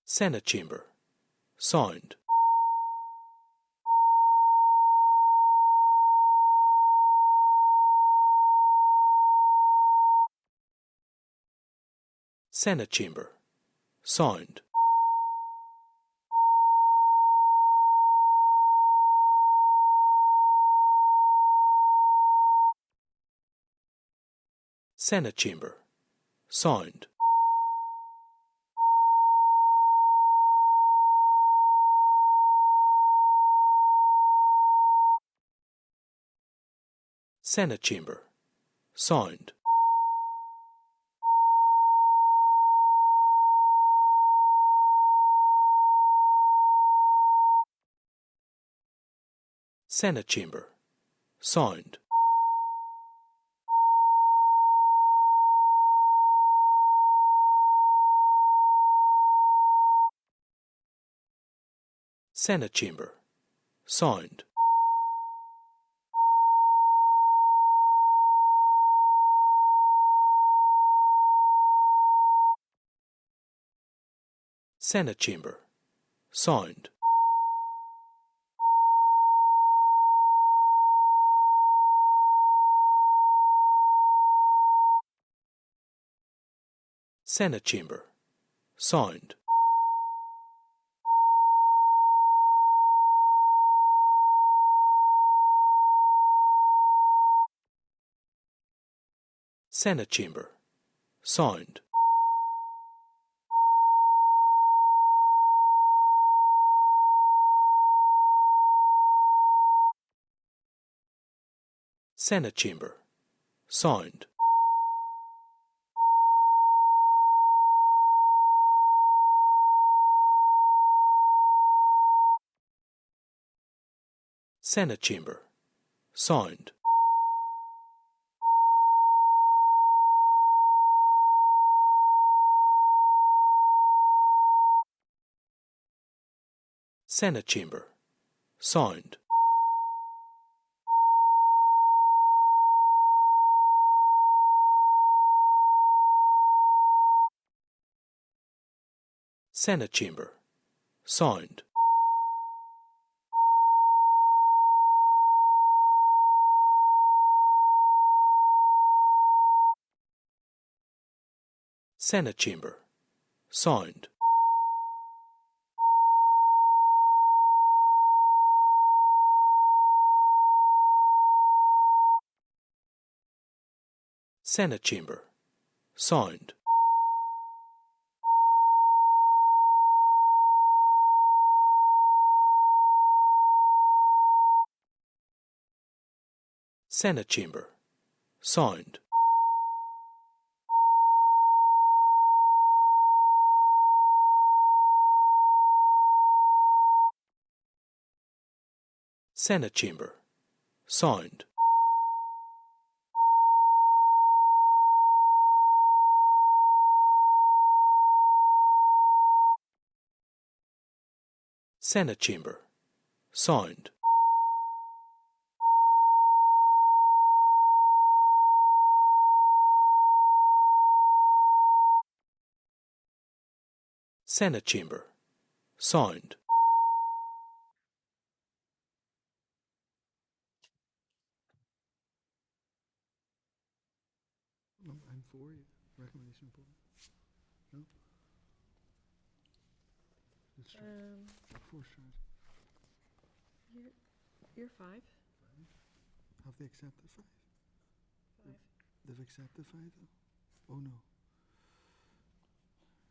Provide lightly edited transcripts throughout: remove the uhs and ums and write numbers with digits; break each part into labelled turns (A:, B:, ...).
A: Senate chamber. Sound. Senate chamber. Sound. Senate chamber. Sound. Senate chamber. Sound. Senate chamber. Sound. Senate chamber. Sound. Senate chamber. Sound. Senate chamber. Sound. Senate chamber. Sound. Senate chamber. Sound. Senate chamber. Sound. Senate chamber. Sound. Senate chamber. Sound. Senate chamber. Sound. Senate chamber. Sound. Senate chamber. Sound. Senate chamber. Sound. Senate chamber. Sound. Senate chamber. Sound.
B: I'm for you. Recommendation for no. For sure.
C: You're 5.
B: Have they accepted 5?
C: 5.
B: They've accepted 5 though. Oh no.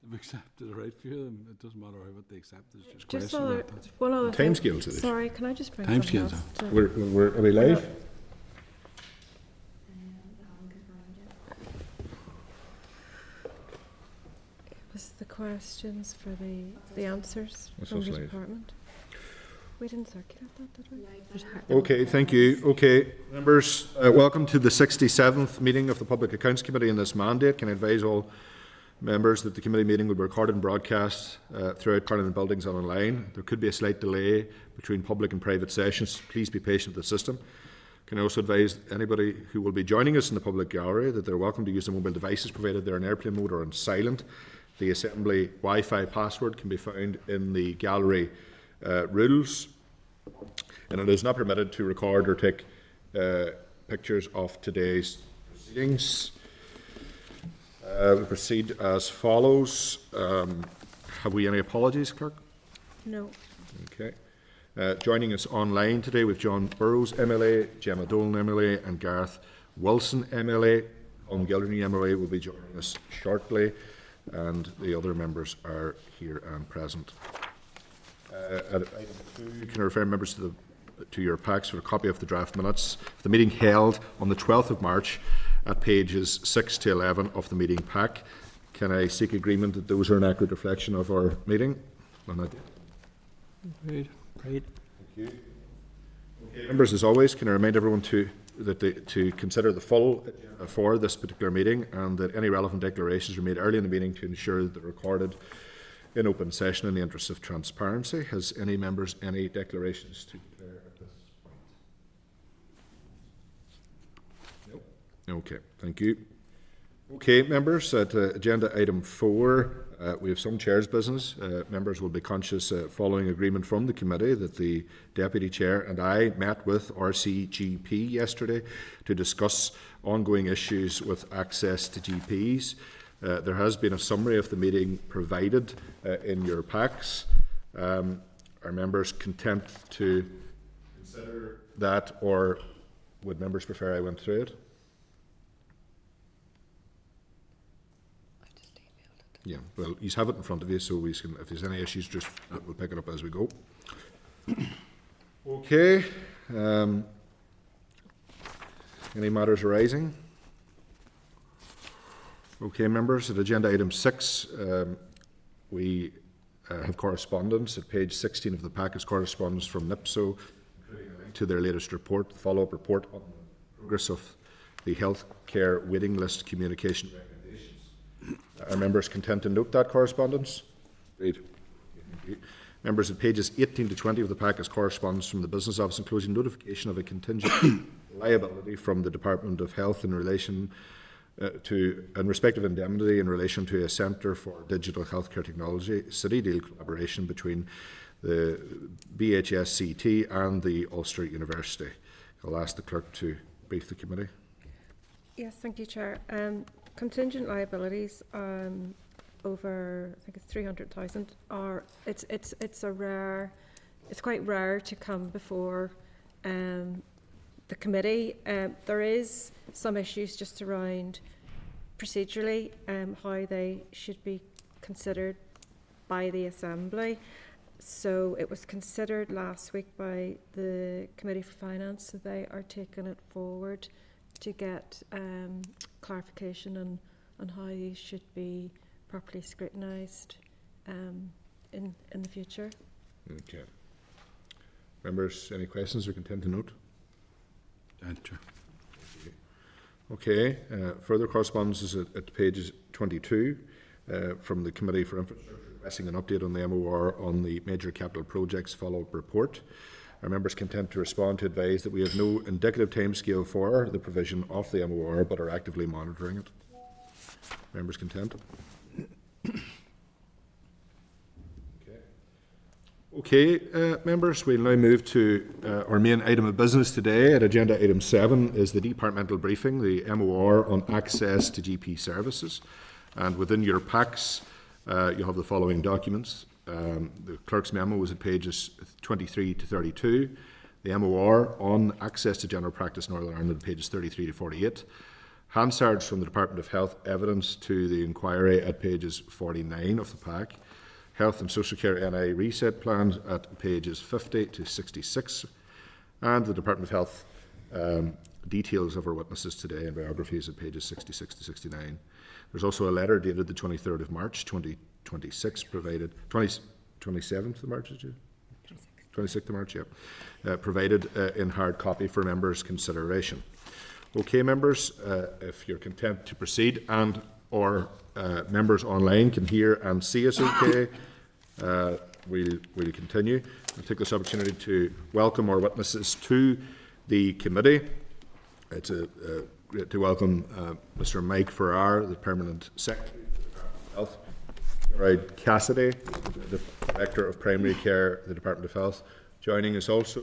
D: They've accepted it, right? For them, it doesn't matter what they accept. It's just
C: Just
D: question.
C: one other thing.
E: Timescales of it.
C: Sorry, can I just bring
D: Timescales,
C: something else?
E: Are we live?
C: It was the questions for the answers
E: What's
C: from
E: this
C: the
E: live?
C: department. We didn't circulate that, did we?
E: Okay, thank you. Okay, members, welcome to the 67th meeting of the Public Accounts Committee in this mandate. Can I advise all members that the committee meeting will be recorded and broadcast throughout Parliament buildings and online. There could be a slight delay between public and private sessions. Please be patient with the system. Can I also advise anybody who will be joining us in the public gallery that they're welcome to use the mobile devices provided there in airplane mode or on silent. The Assembly Wi-Fi password can be found in the gallery rules, and it is not permitted to record or take pictures of today's proceedings. We proceed as follows. Have we any apologies, Clerk?
C: No.
E: Okay. Joining us online today with John Burrows, MLA, Gemma Dolan, MLA, and Gareth Wilson, MLA. Colin Gildernew, MLA, will be joining us shortly, and the other members are here and present. At item 2, can I refer members to your packs for a copy of the draft minutes of the meeting held on the 12th of March at pages 6 to 11 of the meeting pack. Can I seek agreement that those are an accurate reflection of our meeting?
B: Agreed.
E: Thank you. Okay, members, as always, can I remind everyone to consider the full agenda for this particular meeting, and that any relevant declarations are made early in the meeting to ensure that they're recorded in open session in the interest of transparency. Has any members any declarations to declare at this point? No. Okay, thank you. Okay, members, at agenda item 4, we have some chair's business. Members will be conscious, following agreement from the committee, that the Deputy Chair and I met with RCGP yesterday to discuss ongoing issues with access to GPs. There has been a summary of the meeting provided in your packs. Are members content to consider that, or would members prefer I went through it? Yeah, well, you have it in front of you, so we can, if there's any issues, just we'll pick it up as we go. Okay. Any matters arising? Okay, members, at agenda item 6, we have correspondence. At page 16 of the pack is correspondence from NIPSO to their latest report, the follow-up report on the progress of the healthcare waiting list communication. Are members content to note that correspondence? Read. Members, at pages 18 to 20 of the pack is correspondence from the Business Office, including notification of a contingent liability from the Department of Health in relation to respective indemnity in relation to a Centre for Digital Healthcare Technology City deal collaboration between the BHSCT and the Ulster University. I'll ask the clerk to brief the committee.
C: Yes, thank you, Chair. Contingent liabilities over, I think it's 300,000. It's quite rare to come before the committee. There is some issues just around procedurally how they should be considered by the Assembly. So it was considered last week by the Committee for Finance, so they are taking it forward to get clarification on how these should be properly scrutinised in the future.
E: Okay. Members, any questions or content to note?
D: Enter.
E: Okay. Further correspondence is at pages 22 from the Committee for Infrastructure, requesting an update on the MOR on the major capital projects follow-up report. Are members content to respond to advise that we have no indicative timescale for the provision of the MOR, but are actively monitoring it? Members content? Okay, members, we'll now move to our main item of business today. At agenda item 7 is the departmental briefing, the MOR on access to GP services. And within your packs, you'll have the following documents. The clerk's memo was at pages 23 to 32. The MOR on access to general practice in Northern Ireland at pages 33 to 48. Hansards from the Department of Health evidence to the inquiry at pages 49 of the pack. Health and Social Care NI reset plans at pages 50 to 66. And the Department of Health details of our witnesses today and biographies at pages 66 to 69. There's also a letter dated the 23rd of March 2026 provided, 27th of March, is it? 26th of March, yeah. Provided in hard copy for members' consideration. Okay, members, if you're content to proceed and or members online can hear and see us okay, we'll continue. I'll take this opportunity to welcome our witnesses to the committee. It's to welcome Mr. Mike Farrar, the Permanent Secretary of the Department of Health. Gerard Cassidy, the Director of Primary Care at the Department of Health. Joining us also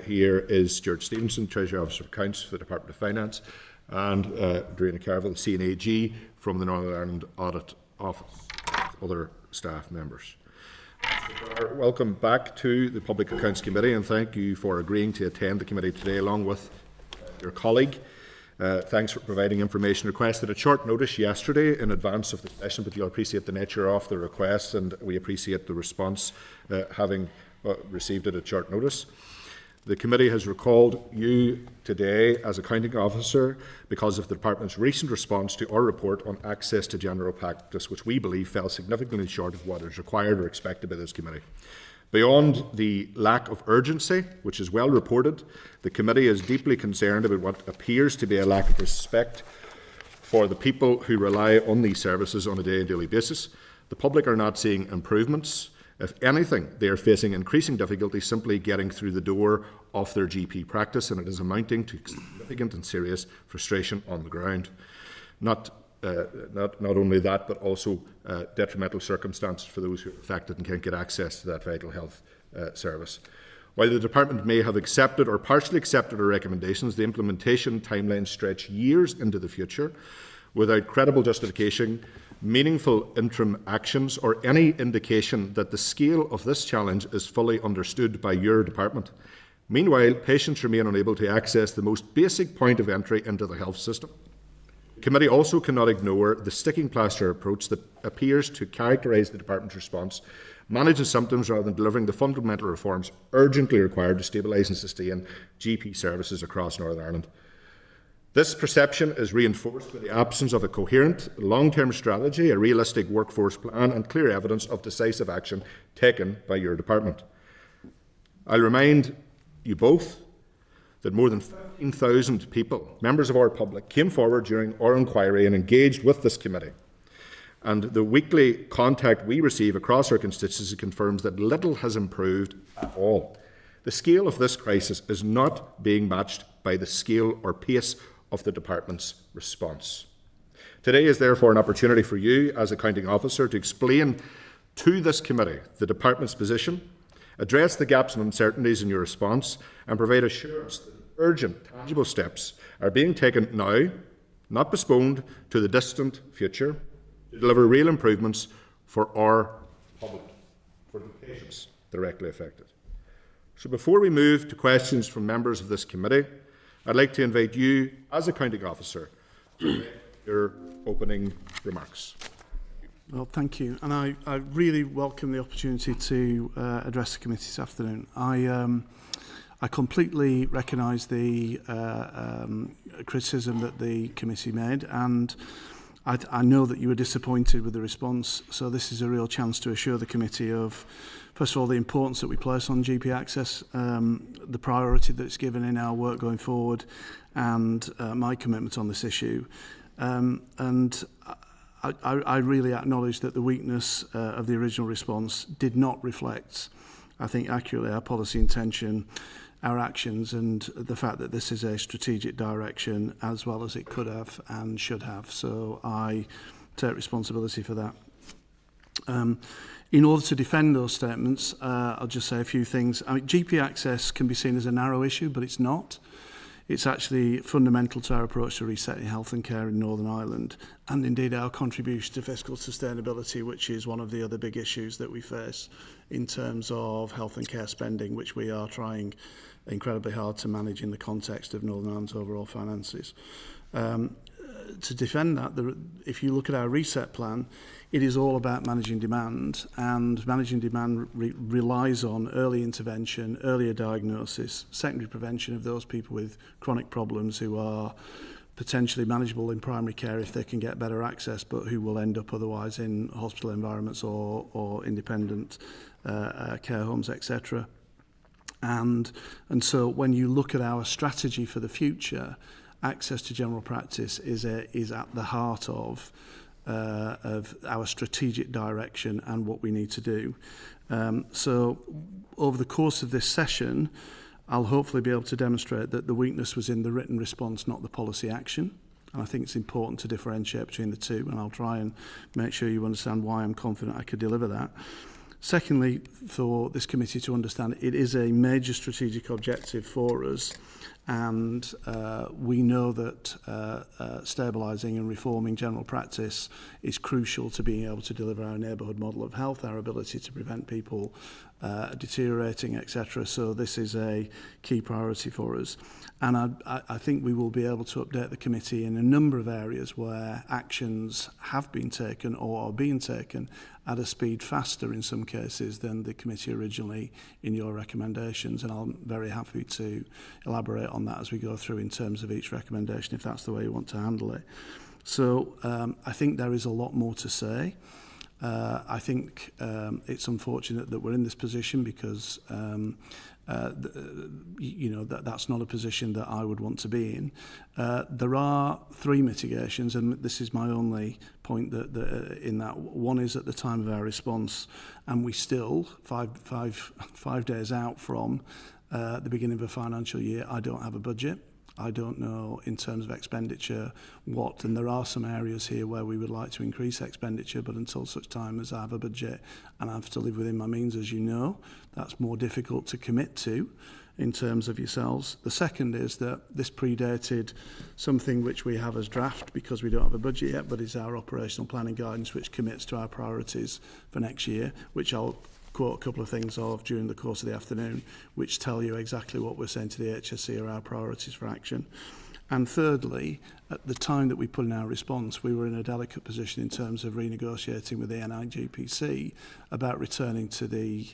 E: here is Stuart Stevenson, Treasury Officer of Accounts for the Department of Finance, and Darina Carville, CNAG from the Northern Ireland Audit Office, other staff members. Welcome back to the Public Accounts Committee, and thank you for agreeing to attend the committee today along with your colleague. Thanks for providing information requested at short notice yesterday in advance of the session, but you'll appreciate the nature of the request and we appreciate the response having received it at short notice. The committee has recalled you today as accounting officer because of the department's recent response to our report on access to general practice, which we believe fell significantly short of what is required or expected by this committee. Beyond the lack of urgency, which is well reported, the committee is deeply concerned about what appears to be a lack of respect for the people who rely on these services on a daily basis. The public are not seeing improvements. If anything, they are facing increasing difficulty simply getting through the door of their GP practice, and it is amounting to significant and serious frustration on the ground. Not only that, but also detrimental circumstances for those who are affected and can't get access to that vital health service. While the department may have accepted or partially accepted our recommendations, the implementation timelines stretch years into the future without credible justification, meaningful interim actions, or any indication that the scale of this challenge is fully understood by your department. Meanwhile, patients remain unable to access the most basic point of entry into the health system. The committee also cannot ignore the sticking plaster approach that appears to characterise the department's response, managing symptoms rather than delivering the fundamental reforms urgently required to stabilise and sustain GP services across Northern Ireland. This perception is reinforced by the absence of a coherent long-term strategy, a realistic workforce plan, and clear evidence of decisive action taken by your department. I'll remind you both that more than 15,000 people, members of our public, came forward during our inquiry and engaged with this committee. And the weekly contact we receive across our constituency confirms that little has improved at all. The scale of this crisis is not being matched by the scale or pace of the department's response. Today is therefore an opportunity for you as accounting officer to explain to this committee the department's position, address the gaps and uncertainties in your response, and provide assurance that urgent, tangible steps are being taken now, not postponed to the distant future, to deliver real improvements for our public, for the patients directly affected. So before we move to questions from members of this committee, I'd like to invite you, as accounting officer, to make your opening remarks.
B: Well, thank you. And I really welcome the opportunity to address the committee this afternoon. I completely recognise the criticism that the committee made, and I know that you were disappointed with the response, so this is a real chance to assure the committee of, first of all, the importance that we place on GP access, the priority that it's given in our work going forward, and my commitment on this issue. And I really acknowledge that the weakness of the original response did not reflect, I think, accurately our policy intention, our actions, and the fact that this is a strategic direction as well as it could have and should have. So I take responsibility for that. In order to defend those statements, I'll just say a few things. I mean, GP access can be seen as a narrow issue, but it's not. It's actually fundamental to our approach to resetting health and care in Northern Ireland, and indeed our contribution to fiscal sustainability, which is one of the other big issues that we face in terms of health and care spending, which we are trying incredibly hard to manage in the context of Northern Ireland's overall finances. To defend that, if you look at our reset plan, it is all about managing demand, and managing demand relies on early intervention, earlier diagnosis, secondary prevention of those people with chronic problems who are potentially manageable in primary care if they can get better access, but who will end up otherwise in hospital environments or independent care homes, etc. And so when you look at our strategy for the future, access to general practice is at the heart of our strategic direction and what we need to do. So over the course of this session, I'll hopefully be able to demonstrate that the weakness was in the written response, not the policy action. And I think it's important to differentiate between the two, and I'll try and make sure you understand why I'm confident I could deliver that. Secondly, for this committee to understand, it is a major strategic objective for us, and we know that stabilising and reforming general practice is crucial to being able to deliver our neighbourhood model of health, our ability to prevent people deteriorating, etc. So this is a key priority for us. And I think we will be able to update the committee in a number of areas where actions have been taken or are being taken at a speed faster in some cases than the committee originally in your recommendations. And I'm very happy to elaborate on that as we go through in terms of each recommendation, if that's the way you want to handle it. So I think there is a lot more to say. I think it's unfortunate that we're in this position because that's not a position that I would want to be in. There are 3 mitigations, and this is my only point that in that. One is at the time of our response, and we still, five days out from the beginning of a financial year, I don't have a budget. I don't know in terms of expenditure what, and there are some areas here where we would like to increase expenditure, but until such time as I have a budget and I have to live within my means, as you know, that's more difficult to commit to in terms of yourselves. The second is that this predated something which we have as draft because we don't have a budget yet, but is our operational planning guidance which commits to our priorities for next year, which I'll quote a couple of things of during the course of the afternoon, which tell you exactly what we're saying to the HSE are our priorities for action. And thirdly, at the time that we put in our response, we were in a delicate position in terms of renegotiating with the NIGPC about returning to the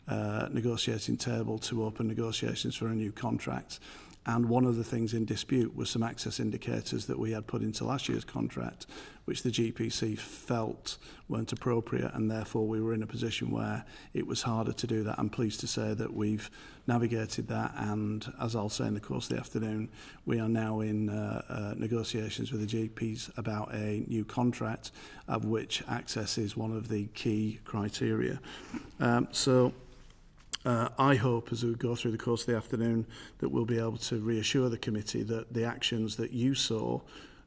B: negotiating table to open negotiations for a new contract. And one of the things in dispute was some access indicators that we had put into last year's contract, which the GPC felt weren't appropriate, and therefore we were in a position where it was harder to do that. I'm pleased to say that we've navigated that, and as I'll say in the course of the afternoon, we are now in negotiations with the GPs about a new contract, of which access is one of the key criteria. I hope as we go through the course of the afternoon that we'll be able to reassure the committee that the actions that you saw,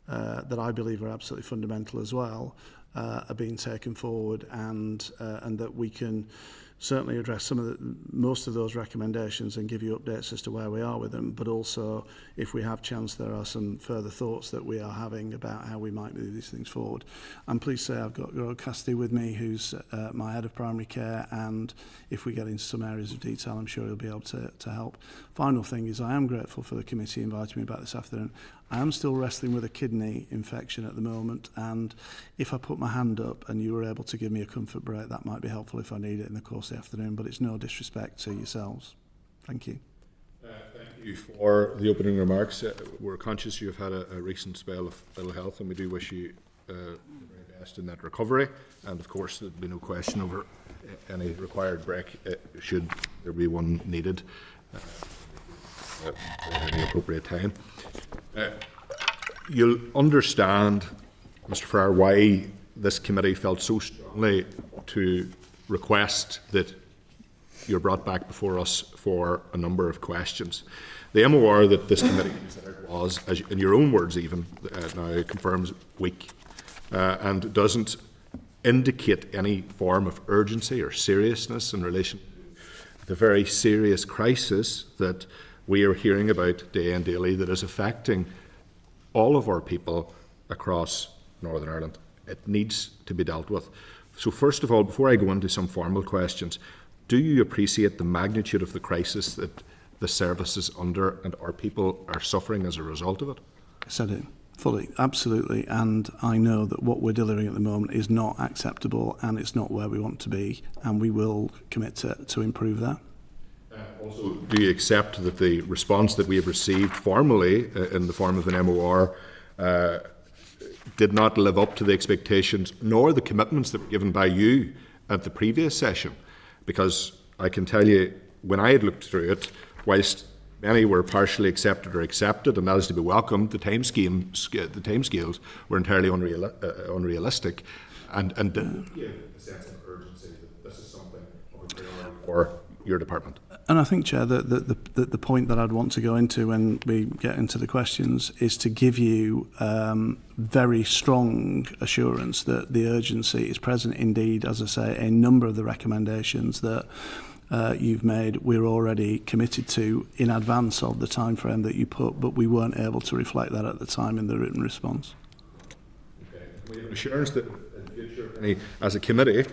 B: that I believe are absolutely fundamental as well, are being taken forward, and that we can certainly address most of those recommendations and give you updates as to where we are with them, but also if we have chance there are some further thoughts that we are having about how we might move these things forward. I'm pleased to say I've got Rod Cassidy with me, who's my head of primary care, and if we get into some areas of detail I'm sure he'll be able to help. Final thing is I am grateful for the committee inviting me back this afternoon. I am still wrestling with a kidney infection at the moment, and if I put my hand up and you were able to give me a comfort break, that might be helpful if I need it in the course of the afternoon, but it's no disrespect to yourselves. Thank you.
E: Thank you for the opening remarks. We're conscious you've had a recent spell of ill health, and we do wish you the very best in that recovery, and of course there'd be no question over any required break should there be one needed at any appropriate time. You'll understand, Mr. Farrar, why this committee felt so strongly to request that you're brought back before us for a number of questions. The MOR that this committee considered was, as in your own words even, now confirms weak and doesn't indicate any form of urgency or seriousness in relation to the very serious crisis that we are hearing about day and daily that is affecting all of our people across Northern Ireland. It needs to be dealt with. So first of all, before I go into some formal questions, do you appreciate the magnitude of the crisis that the service is under and our people are suffering as a result of it?
B: Yes, I do. Fully, absolutely. And I know that what we're delivering at the moment is not acceptable and it's not where we want to be, and we will commit to improve that.
E: Also, do you accept that the response that we have received formally in the form of an MOR did not live up to the expectations nor the commitments that were given by you at the previous session? Because I can tell you, when I had looked through it, whilst many were partially accepted or accepted, and that is to be welcomed, the timescales were entirely unrealistic and didn't give a sense of urgency that this is something of a priority for your department.
B: And I think, Chair, that the point that I'd want to go into when we get into the questions is to give you very strong assurance that the urgency is present. Indeed, as I say, a number of the recommendations that you've made, we're already committed to in advance of the time frame that you put, but we weren't able to reflect that at the time in the written response.
E: Okay. We have assurance that in future, as a committee,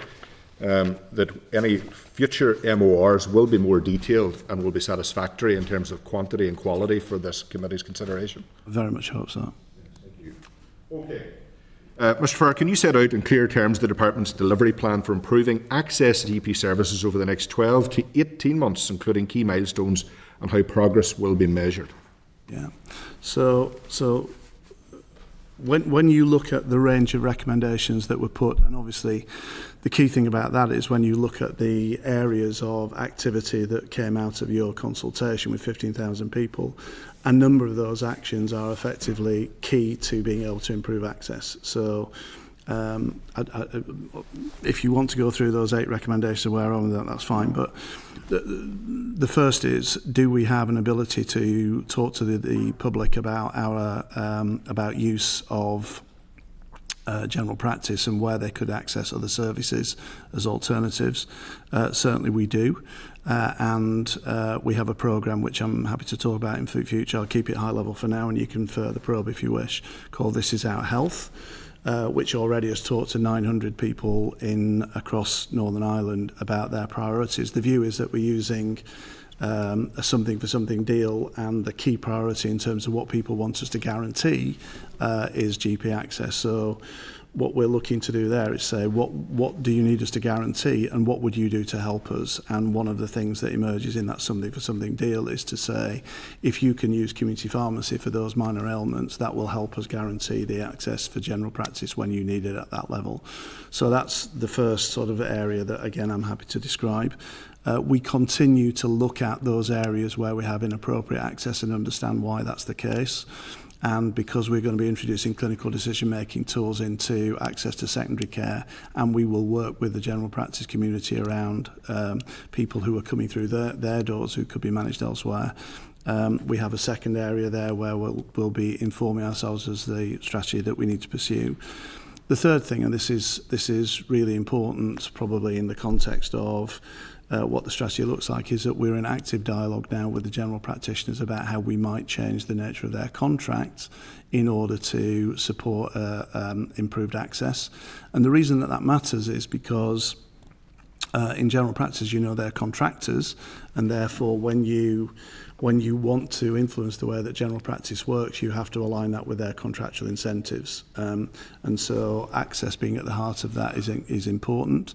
E: that any future MORs will be more detailed and will be satisfactory in terms of quantity and quality for this committee's consideration.
B: I very much hope so.
E: Yes, thank you. Okay. Mr. Farr, can you set out in clear terms the Department's delivery plan for improving access to GP services over the next 12 to 18 months, including key milestones and how progress will be measured?
B: Yeah. So when you look at the range of recommendations that were put, and obviously the key thing about that is when you look at the areas of activity that came out of your consultation with 15,000 people, a number of those actions are effectively key to being able to improve access. So if you want to go through those 8 recommendations where on that, that's fine. But the first is, do we have an ability to talk to the public about our about use of general practice and where they could access other services as alternatives? Certainly we do. And we have a programme which I'm happy to talk about in the future. I'll keep it high level for now and you can further probe if you wish, called This Is Our Health, which already has talked to 900 people across Northern Ireland about their priorities. The view is that we're using a something for something deal, and the key priority in terms of what people want us to guarantee is GP access. So what we're looking to do there is say, what do you need us to guarantee and what would you do to help us? And one of the things that emerges in that something for something deal is to say, if you can use community pharmacy for those minor ailments, that will help us guarantee the access for general practice when you need it at that level. So that's the first sort of area that, again, I'm happy to describe. We continue to look at those areas where we have inappropriate access and understand why that's the case. And because we're going to be introducing clinical decision-making tools into access to secondary care, and we will work with the general practice community around people who are coming through their doors who could be managed elsewhere. We have a second area there where we'll be informing ourselves as the strategy that we need to pursue. The third thing, and this is really important probably in the context of what the strategy looks like, is that we're in active dialogue now with the general practitioners about how we might change the nature of their contracts in order to support improved access. And the reason that matters is because in general practice, they're contractors, and therefore when you want to influence the way that general practice works, you have to align that with their contractual incentives. And so access being at the heart of that is important.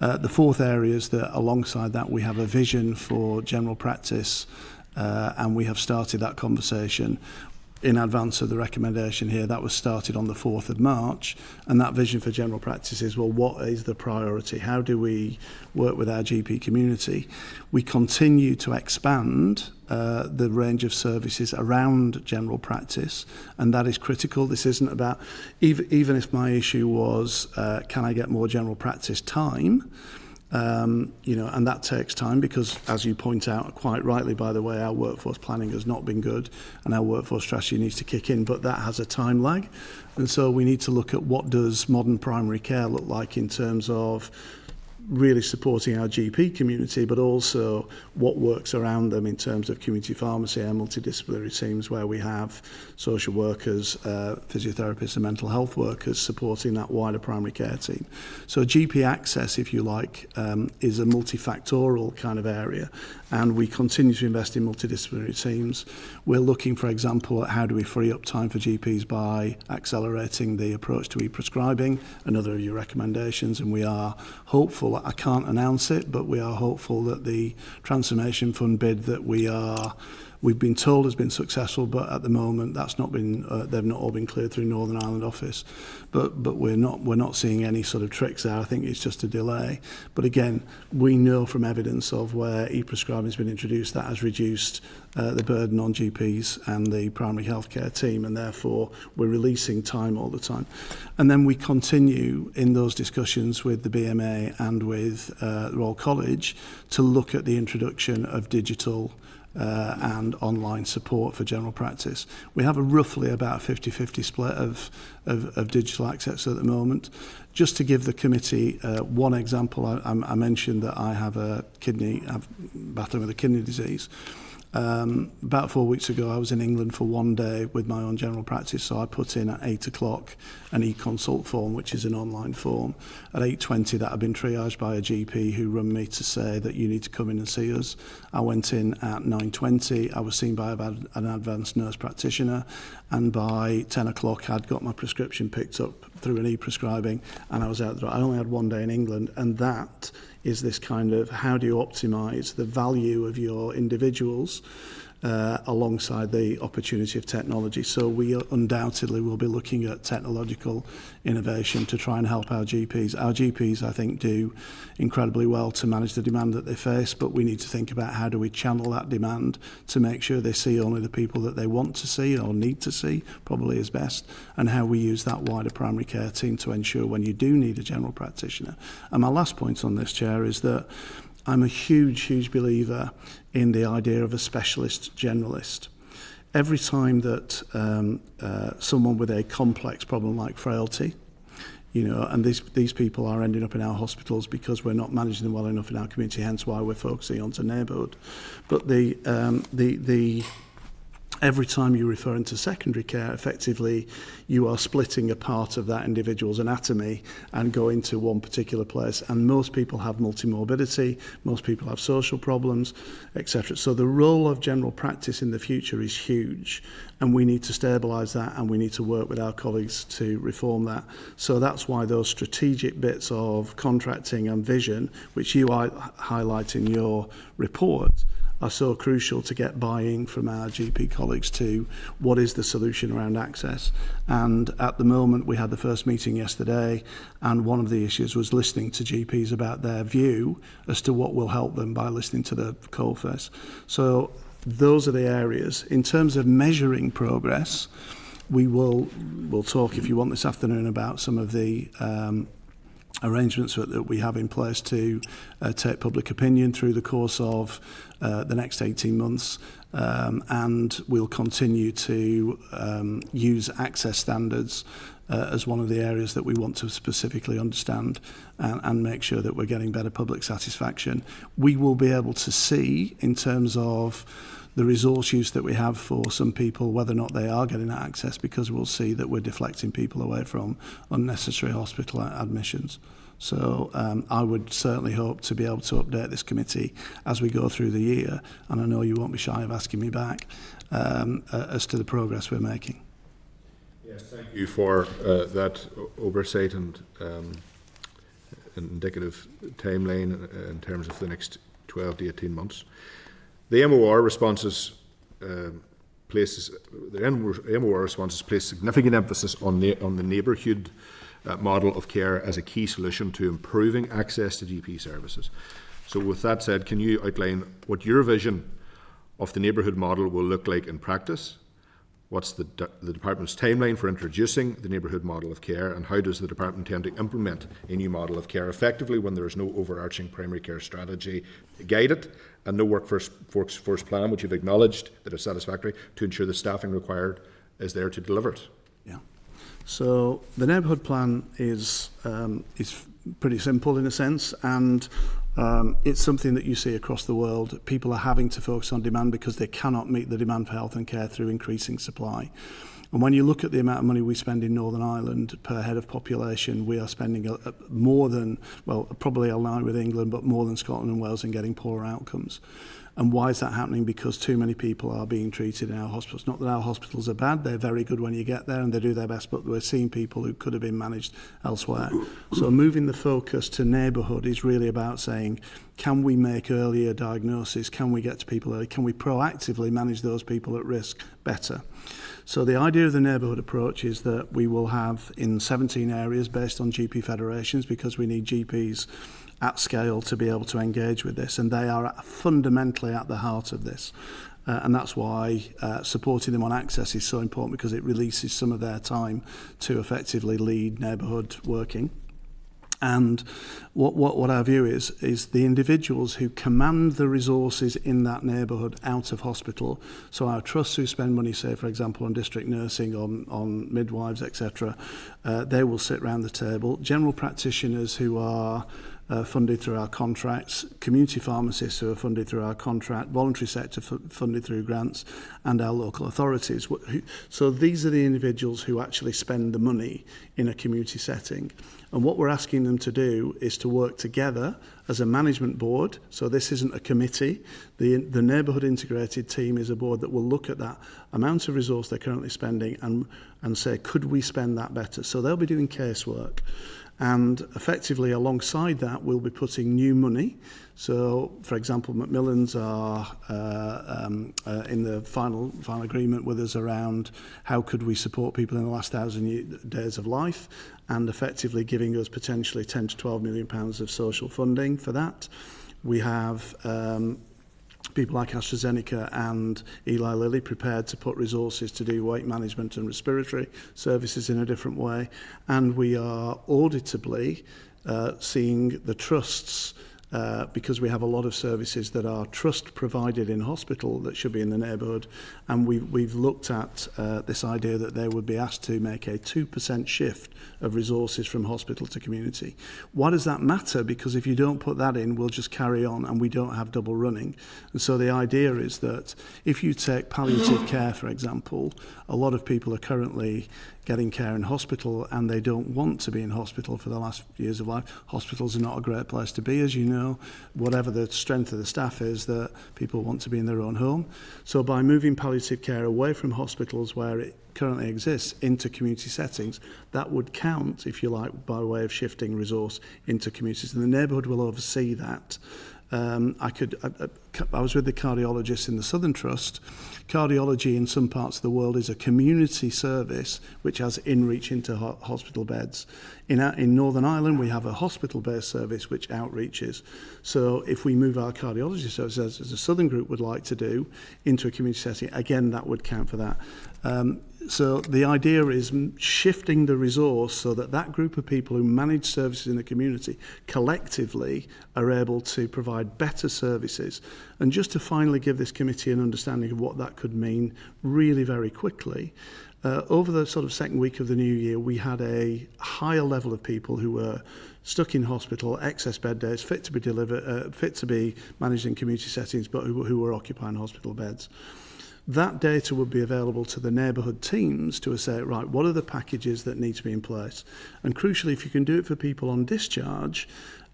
B: The fourth area is that alongside that we have a vision for general practice, and we have started that conversation in advance of the recommendation here. That was started on the 4th of March, and that vision for general practice is, well, what is the priority? How do we work with our GP community? We continue to expand the range of services around general practice, and that is critical. This isn't about, even if my issue was, can I get more general practice time? And that takes time because, as you point out quite rightly, by the way, our workforce planning has not been good and our workforce strategy needs to kick in, but that has a time lag. And so we need to look at what does modern primary care look like in terms of really supporting our GP community, but also what works around them in terms of community pharmacy and multidisciplinary teams where we have social workers, physiotherapists and mental health workers supporting that wider primary care team. So GP access, if you like, is a multifactorial kind of area, and we continue to invest in multidisciplinary teams. We're looking, for example, at how do we free up time for GPs by accelerating the approach to e-prescribing, another of your recommendations, and we are hopeful, I can't announce it, but we are hopeful that the Transformation Fund bid that we are we've been told has been successful, but at the moment that's not been, they've not all been cleared through Northern Ireland office. But we're not seeing any sort of tricks there. I think it's just a delay. But again, we know from evidence of where e-prescribing has been introduced, that has reduced the burden on GPs and the primary healthcare team, and therefore we're releasing time all the time. And then we continue in those discussions with the BMA and with the Royal College to look at the introduction of digital and online support for general practice. We have a roughly about 50-50 split of digital access at the moment. Just to give the committee one example, I mentioned that I'm battling with a kidney disease. About 4 weeks ago, I was in England for one day with my own general practice, so I put in at 8 o'clock an e-consult form, which is an online form. At 8:20, that had been triaged by a GP who rang me to say that you need to come in and see us. I went in at 9:20. I was seen by an advanced nurse practitioner, and by 10 o'clock, I'd got my prescription picked up through an e-prescribing, and I was out the door. I only had one day in England, and that is this kind of how do you optimise the value of your individuals alongside the opportunity of technology. So we undoubtedly will be looking at technological innovation to try and help our GPs. Our GPs, I think, do incredibly well to manage the demand that they face, but we need to think about how do we channel that demand to make sure they see only the people that they want to see or need to see, probably is best, and how we use that wider primary care team to ensure when you do need a general practitioner. And my last point on this, Chair, is that I'm a huge believer in the idea of a specialist generalist. Every time that someone with a complex problem like frailty, and these people are ending up in our hospitals because we're not managing them well enough in our community, hence why we're focusing on to neighbourhood. But every time you refer into secondary care, effectively, you are splitting a part of that individual's anatomy and go into one particular place. And most people have multimorbidity, most people have social problems, etc. So the role of general practice in the future is huge, and we need to stabilise that, and we need to work with our colleagues to reform that. So that's why those strategic bits of contracting and vision, which you highlight in your report, are so crucial to get buy-in from our GP colleagues to what is the solution around access. And at the moment, we had the first meeting yesterday, and one of the issues was listening to GPs about their view as to what will help them by listening to the coalface. So those are the areas. In terms of measuring progress, we'll talk, if you want, this afternoon about some of the arrangements that we have in place to take public opinion through the course of the next 18 months, and we'll continue to use access standards as one of the areas that we want to specifically understand and make sure that we're getting better public satisfaction. We will be able to see, in terms of the resource use that we have for some people, whether or not they are getting that access, because we'll see that we're deflecting people away from unnecessary hospital admissions. So I would certainly hope to be able to update this committee as we go through the year, and I know you won't be shy of asking me back as to the progress we're making.
E: Yes, thank you for that oversight and indicative timeline in terms of the next 12 to 18 months. The MOR responses place significant emphasis on the neighbourhood model of care as a key solution to improving access to GP services. So with that said, can you outline what your vision of the neighbourhood model will look like in practice? What's the department's timeline for introducing the neighbourhood model of care, and how does the department intend to implement a new model of care effectively when there is no overarching primary care strategy to guide it and no workforce plan, which you've acknowledged that is satisfactory, to ensure the staffing required is there to deliver it?
B: Yeah. So the neighbourhood plan is pretty simple in a sense, and it's something that you see across the world. People are having to focus on demand because they cannot meet the demand for health and care through increasing supply. And when you look at the amount of money we spend in Northern Ireland per head of population, we are spending more than, well, probably aligned with England, but more than Scotland and Wales in getting poorer outcomes. And why is that happening? Because too many people are being treated in our hospitals. Not that our hospitals are bad, they're very good when you get there and they do their best, but we're seeing people who could have been managed elsewhere. So moving the focus to neighbourhood is really about saying, can we make earlier diagnosis? Can we get to people early? Can we proactively manage those people at risk better? So the idea of the neighbourhood approach is that we will have in 17 areas based on GP federations, because we need GPs at scale to be able to engage with this, and they are fundamentally at the heart of this. And that's why supporting them on access is so important, because it releases some of their time to effectively lead neighbourhood working. And what our view is the individuals who command the resources in that neighbourhood out of hospital, so our trusts who spend money, say, for example, on district nursing, on midwives, etc., they will sit round the table. General practitioners who are funded through our contracts, community pharmacists who are funded through our contract, voluntary sector funded through grants, and our local authorities. So these are the individuals who actually spend the money in a community setting. And what we're asking them to do is to work together as a management board. So this isn't a committee. The neighbourhood integrated team is a board that will look at that amount of resource they're currently spending and say, could we spend that better? So they'll be doing casework. And effectively, alongside that, we'll be putting new money. So, for example, Macmillan's are in the final agreement with us around how could we support people in the last 1,000 days of life, and effectively giving us potentially 10 to 12 million pounds of social funding for that. We have people like AstraZeneca and Eli Lilly prepared to put resources to do weight management and respiratory services in a different way. And we are auditably seeing the trusts, because we have a lot of services that are trust provided in hospital that should be in the neighbourhood, and we've looked at this idea that they would be asked to make a 2% shift of resources from hospital to community. Why does that matter? Because if you don't put that in, we'll just carry on and we don't have double running. And so the idea is that if you take palliative care, for example, a lot of people are currently getting care in hospital and they don't want to be in hospital for the last years of life. Hospitals are not a great place to be, as you know. Whatever the strength of the staff is, that people want to be in their own home. So by moving palliative care away from hospitals where it currently exists into community settings, that would count, if you like, by way of shifting resource into communities. And the neighbourhood will oversee that. I was with the cardiologist in the Southern Trust. Cardiology in some parts of the world is a community service which has in-reach into hospital beds. In Northern Ireland, we have a hospital-based service which outreaches. So if we move our cardiology services, as a Southern group would like to do, into a community setting, again, that would count for that. So the idea is shifting the resource so that that group of people who manage services in the community collectively are able to provide better services. And just to finally give this committee an understanding of what that could mean really very quickly, over the sort of second week of the new year, we had a higher level of people who were stuck in hospital, excess bed days, fit to be managed in community settings, but who were occupying hospital beds. That data would be available to the neighbourhood teams to say, right, what are the packages that need to be in place? And crucially, if you can do it for people on discharge,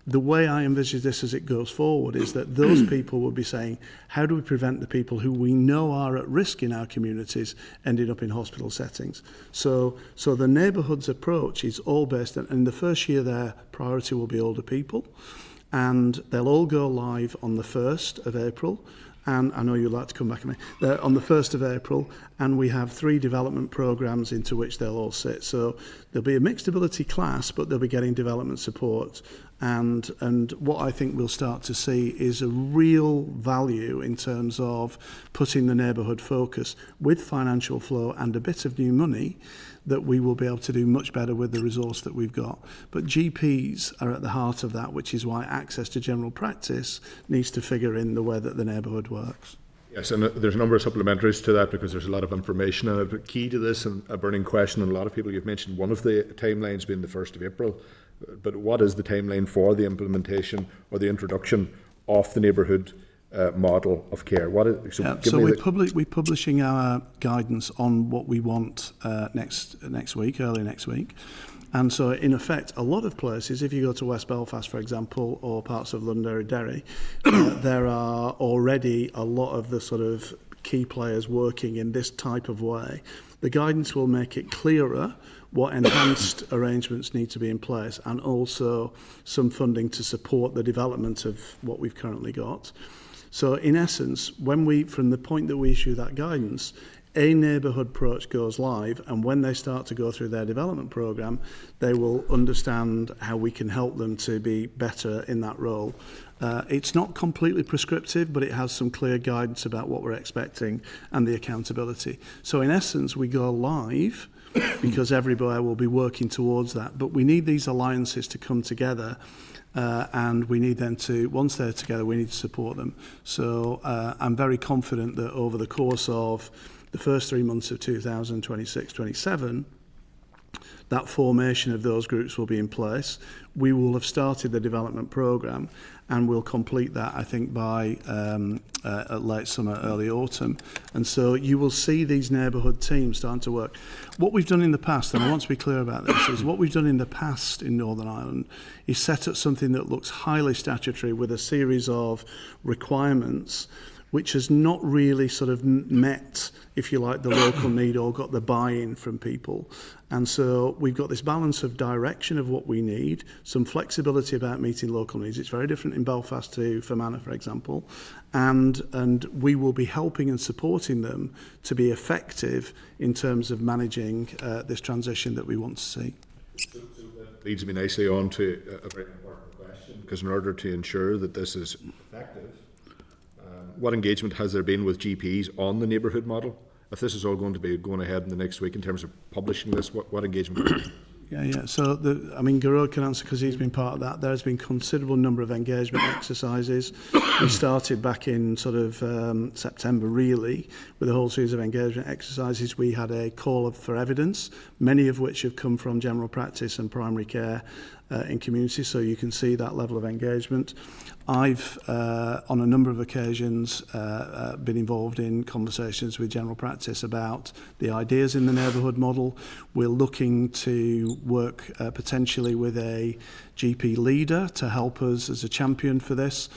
B: the way I envisage this as it goes forward is that those people will be saying, how do we prevent the people who we know are at risk in our communities ending up in hospital settings? So the neighbourhoods approach is all based on, in the first year their priority will be older people, and they'll all go live on the 1st of April. And I know you'd like to come back on the 1st of April, and we have 3 development programmes into which they'll all sit. So there'll be a mixed ability class, but they'll be getting development support. And what I think we'll start to see is a real value in terms of putting the neighbourhood focus with financial flow and a bit of new money, that we will be able to do much better with the resource that we've got. But GPs are at the heart of that, which is why access to general practice needs to figure in the way that the neighbourhood works.
E: Yes, and there's a number of supplementaries to that because there's a lot of information. And a key to this, and a burning question, and a lot of people, you've mentioned one of the timelines being the 1st of April. But what is the timeline for the implementation or the introduction of the neighbourhood model of care? We're
B: publishing our guidance on what we want early next week, And so, in effect, a lot of places, if you go to West Belfast, for example, or parts of Londonderry, there are already a lot of the sort of key players working in this type of way. The guidance will make it clearer what enhanced arrangements need to be in place, and also some funding to support the development of what we've currently got. So in essence, from the point that we issue that guidance, a neighbourhood approach goes live, and when they start to go through their development programme, they will understand how we can help them to be better in that role. It's not completely prescriptive, but it has some clear guidance about what we're expecting and the accountability. So in essence, we go live because everybody will be working towards that. But we need these alliances to come together, and we need them to, once they're together, we need to support them. So I'm very confident that over the course of the first 3 months of 2026-27, that formation of those groups will be in place. We will have started the development programme, and we'll complete that, I think, by late summer, early autumn. And so you will see these neighbourhood teams starting to work. What we've done in the past, and I want to be clear about this, is what we've done in the past in Northern Ireland is set up something that looks highly statutory with a series of requirements which has not really sort of met, if you like, the local need or got the buy-in from people. And so we've got this balance of direction of what we need, some flexibility about meeting local needs. It's very different in Belfast to Fermanagh, for example. And we will be helping and supporting them to be effective in terms of managing this transition that we want to see.
E: So that leads me nicely on to a very important question, because in order to ensure that this is effective, what engagement has there been with GPs on the neighbourhood model? If this is all going to be going ahead in the next week in terms of publishing this, what engagement?
B: Yeah. So, Garrod can answer because he's been part of that. There's been considerable number of engagement exercises. We started back in sort of September, really, with a whole series of engagement exercises. We had a call for evidence, many of which have come from general practice and primary care in communities, so you can see that level of engagement. I've, on a number of occasions, been involved in conversations with general practice about the ideas in the neighbourhood model. We're looking to work potentially with a GP leader to help us as a champion for this.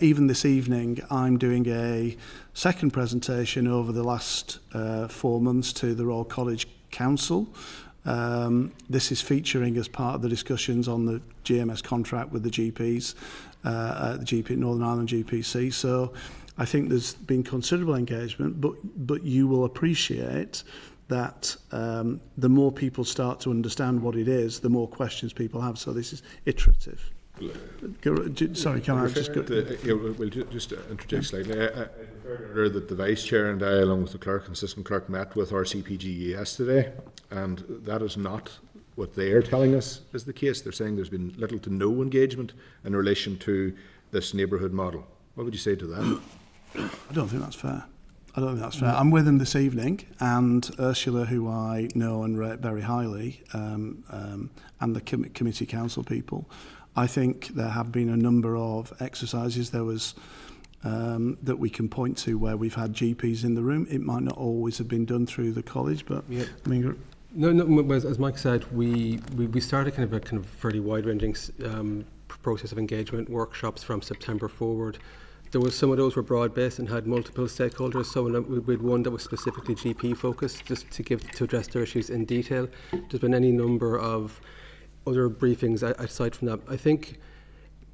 B: Even this evening, I'm doing a second presentation over the last 4 months to the Royal College Council. This is featuring as part of the discussions on the GMS contract with the GPs, the GP Northern Ireland GPC. So I think there's been considerable engagement, but you will appreciate that the more people start to understand what it is, the more questions people have. So this is iterative. Sorry, can I just go?
E: We'll just interject slightly. I heard that the Vice Chair and I, along with the Clerk and Assistant Clerk, met with our CPGE yesterday, and that is not what they are telling us is the case. They're saying there's been little to no engagement in relation to this neighbourhood model. What would you say to that?
B: I don't think that's fair. I'm with them this evening, and Ursula, who I know and rate very highly, and the committee council people, I think there have been a number of exercises. There was that we can point to where we've had GPs in the room. It might not always have been done through the college, but
F: yeah.
B: I mean,
F: No. As Mike said, we started kind of fairly wide-ranging process of engagement workshops from September forward. There was some of those were broad-based and had multiple stakeholders. So we had one that was specifically GP focused, just to address their issues in detail. There's been any number of other briefings aside from that. I think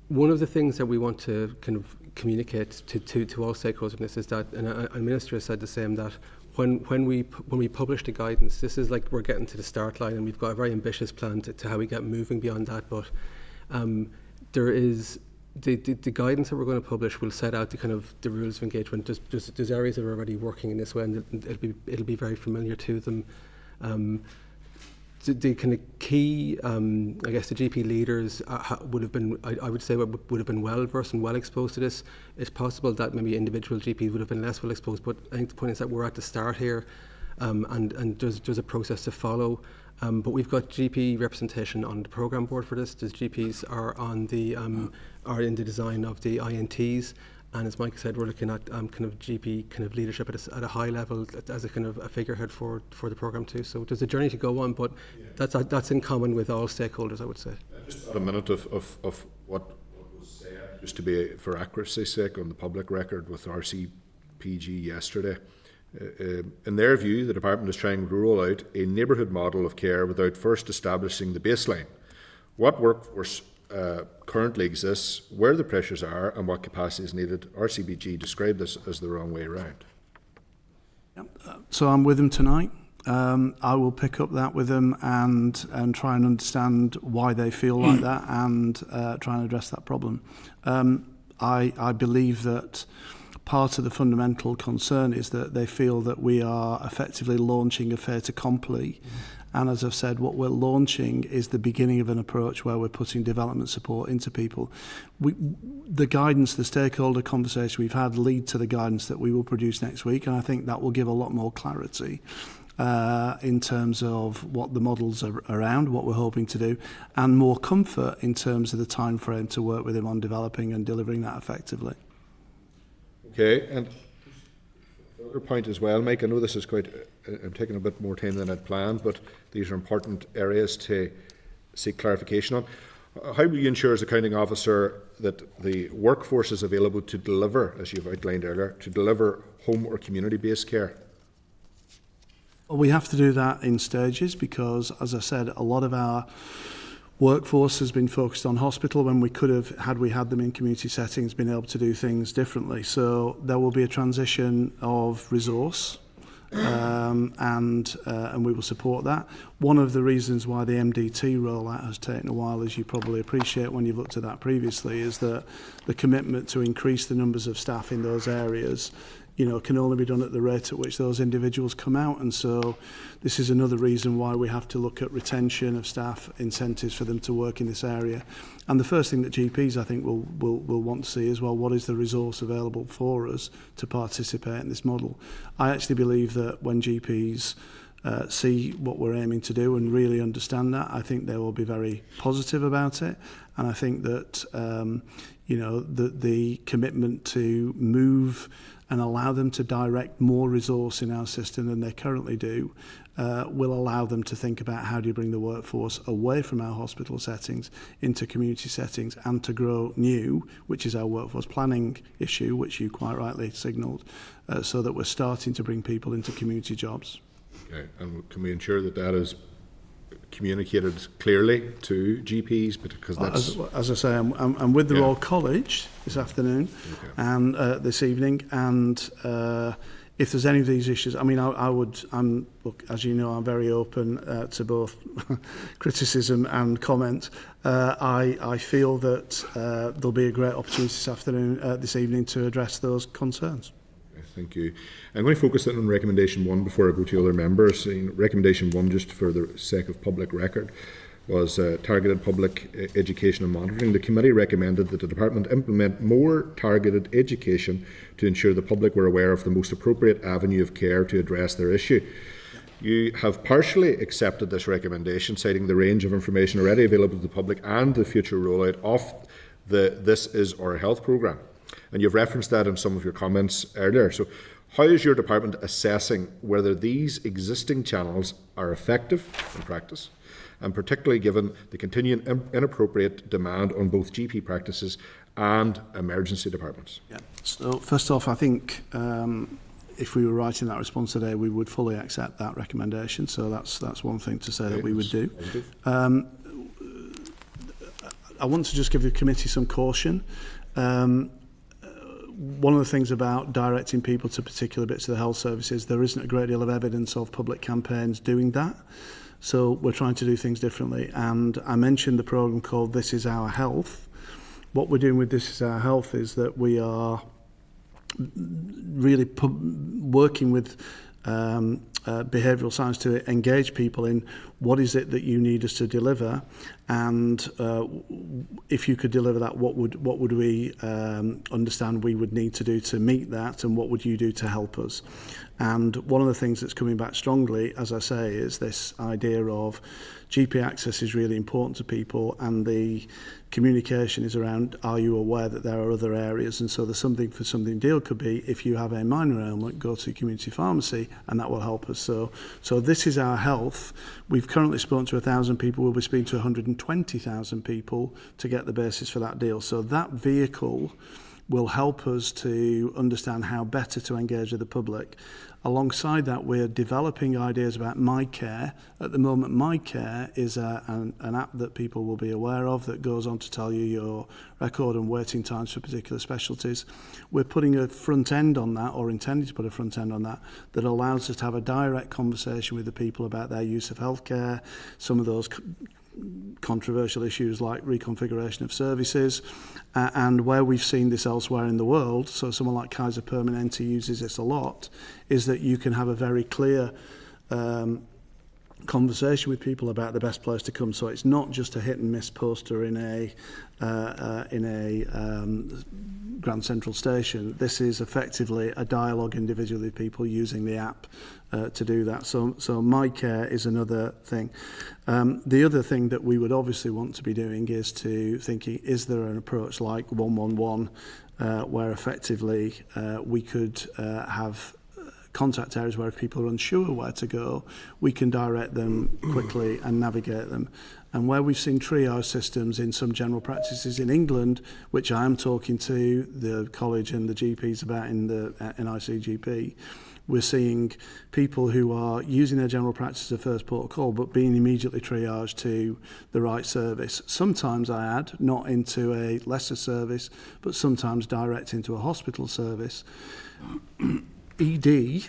F: one of the things that we want to kind of communicate to all stakeholders in this is that, and a minister has said the same, that when we publish the guidance, this is like we're getting to the start line, and we've got a very ambitious plan to how we get moving beyond that. But there is the guidance that we're going to publish will set out the rules of engagement. There's areas that are already working in this way, and it'll be very familiar to them. The kind of key, I guess, the GP leaders would have been, I would say, would have been well versed and well exposed to this. It's possible that maybe individual GPs would have been less well exposed, but I think the point is that we're at the start here, and there's a process to follow. But we've got GP representation on the programme board for this. There's GPs are on the are in the design of the INTs, And as Mike said, we're looking at kind of GP kind of leadership at a high level as a kind of a figurehead for the programme too. So there's a journey to go on, but that's in common with all stakeholders, I would say.
E: Just a minute of what was said, just to be for accuracy's sake on the public record with RCPG yesterday. In their view, the department is trying to roll out a neighbourhood model of care without first establishing the baseline. What workforce currently exists, where the pressures are, and what capacity is needed? RCBG described this as the wrong way around.
B: So I'm with them tonight. I will pick up that with them and try and understand why they feel like that and try and address that problem. I believe that part of the fundamental concern is that they feel that we are effectively launching a fait accompli. And as I've said, what we're launching is the beginning of an approach where we're putting development support into people. The guidance, the stakeholder conversation we've had lead to the guidance that we will produce next week, and I think that will give a lot more clarity in terms of what the models are around, what we're hoping to do, and more comfort in terms of the time frame to work with him on developing and delivering that effectively.
E: Okay, and another point as well, Mike, I know this is quite, I'm taking a bit more time than I'd planned, but these are important areas to seek clarification on. How will you ensure as accounting officer that the workforce is available to deliver, as you've outlined earlier, to deliver home or community-based care?
B: Well, we have to do that in stages because, as I said, a lot of our workforce has been focused on hospital when we could have, had we had them in community settings, been able to do things differently. So there will be a transition of resource and we will support that. One of the reasons why the MDT rollout has taken a while, as you probably appreciate when you've looked at that previously, is that the commitment to increase the numbers of staff in those areas can only be done at the rate at which those individuals come out. And so this is another reason why we have to look at retention of staff, incentives for them to work in this area. And the first thing that GPs, I think, will want to see is, well, what is the resource available for us to participate in this model? I actually believe that when GPs see what we're aiming to do and really understand that, I think they will be very positive about it. And I think that, the commitment to move and allow them to direct more resource in our system than they currently do will allow them to think about how do you bring the workforce away from our hospital settings into community settings and to grow new, which is our workforce planning issue, which you quite rightly signalled, so that we're starting to bring people into community jobs.
E: Okay, and can we ensure that that is communicated clearly to GPs? Because that's
B: as I say, I'm with the Royal College this afternoon and this evening, and if there's any of these issues, look, as you know, I'm very open to both criticism and comment. I feel that there'll be a great opportunity this evening to address those concerns.
E: Thank you. I'm going to focus on recommendation 1 before I go to other members. Recommendation 1, just for the sake of public record, was targeted public education and monitoring. The committee recommended that the department implement more targeted education to ensure the public were aware of the most appropriate avenue of care to address their issue. You have partially accepted this recommendation, citing the range of information already available to the public and the future rollout of the This Is Our Health programme. And you've referenced that in some of your comments earlier. So how is your department assessing whether these existing channels are effective in practice, and particularly given the continuing inappropriate demand on both GP practices and emergency departments? Yeah.
B: So first off, I think if we were writing that response today, we would fully accept that recommendation. So that's one thing to say that we would do. I want to just give the committee some caution. One of the things about directing people to particular bits of the health services, there isn't a great deal of evidence of public campaigns doing that. So we're trying to do things differently. And I mentioned the programme called This Is Our Health. What we're doing with This Is Our Health is that we are really working with behavioural science to engage people in what is it that you need us to deliver, and if you could deliver that, what would we understand we would need to do to meet that, and what would you do to help us? And one of the things that's coming back strongly, as I say, is this idea of GP access is really important to people, and the communication is around, are you aware that there are other areas? And so the something for something deal could be, if you have a minor ailment, go to community pharmacy, and that will help us. So this is our health. We've currently spoken to 1,000 people. We'll be speaking to 120,000 people to get the basis for that deal. So that vehicle will help us to understand how better to engage with the public. Alongside that, we're developing ideas about My Care. At the moment, My Care is an app that people will be aware of that goes on to tell you your record and waiting times for particular specialties. We're putting a front end on that, or intending to put a front end on that, that allows us to have a direct conversation with the people about their use of healthcare, some of those controversial issues like reconfiguration of services, and where we've seen this elsewhere in the world, so someone like Kaiser Permanente uses this a lot, is that you can have a very clear conversation with people about the best place to come. So it's not just a hit and miss poster in a Grand Central Station. This is effectively a dialogue individually with people using the app to do that. So My Care is another thing. The other thing that we would obviously want to be doing is to thinking, is there an approach like 111 where effectively we could have contact areas where if people are unsure where to go, we can direct them quickly and navigate them. And where we've seen triage systems in some general practices in England, which I am talking to the college and the GPs about in the NICGP, we're seeing people who are using their general practice as a first port of call, but being immediately triaged to the right service. Sometimes, I add, not into a lesser service, but sometimes direct into a hospital service. ED,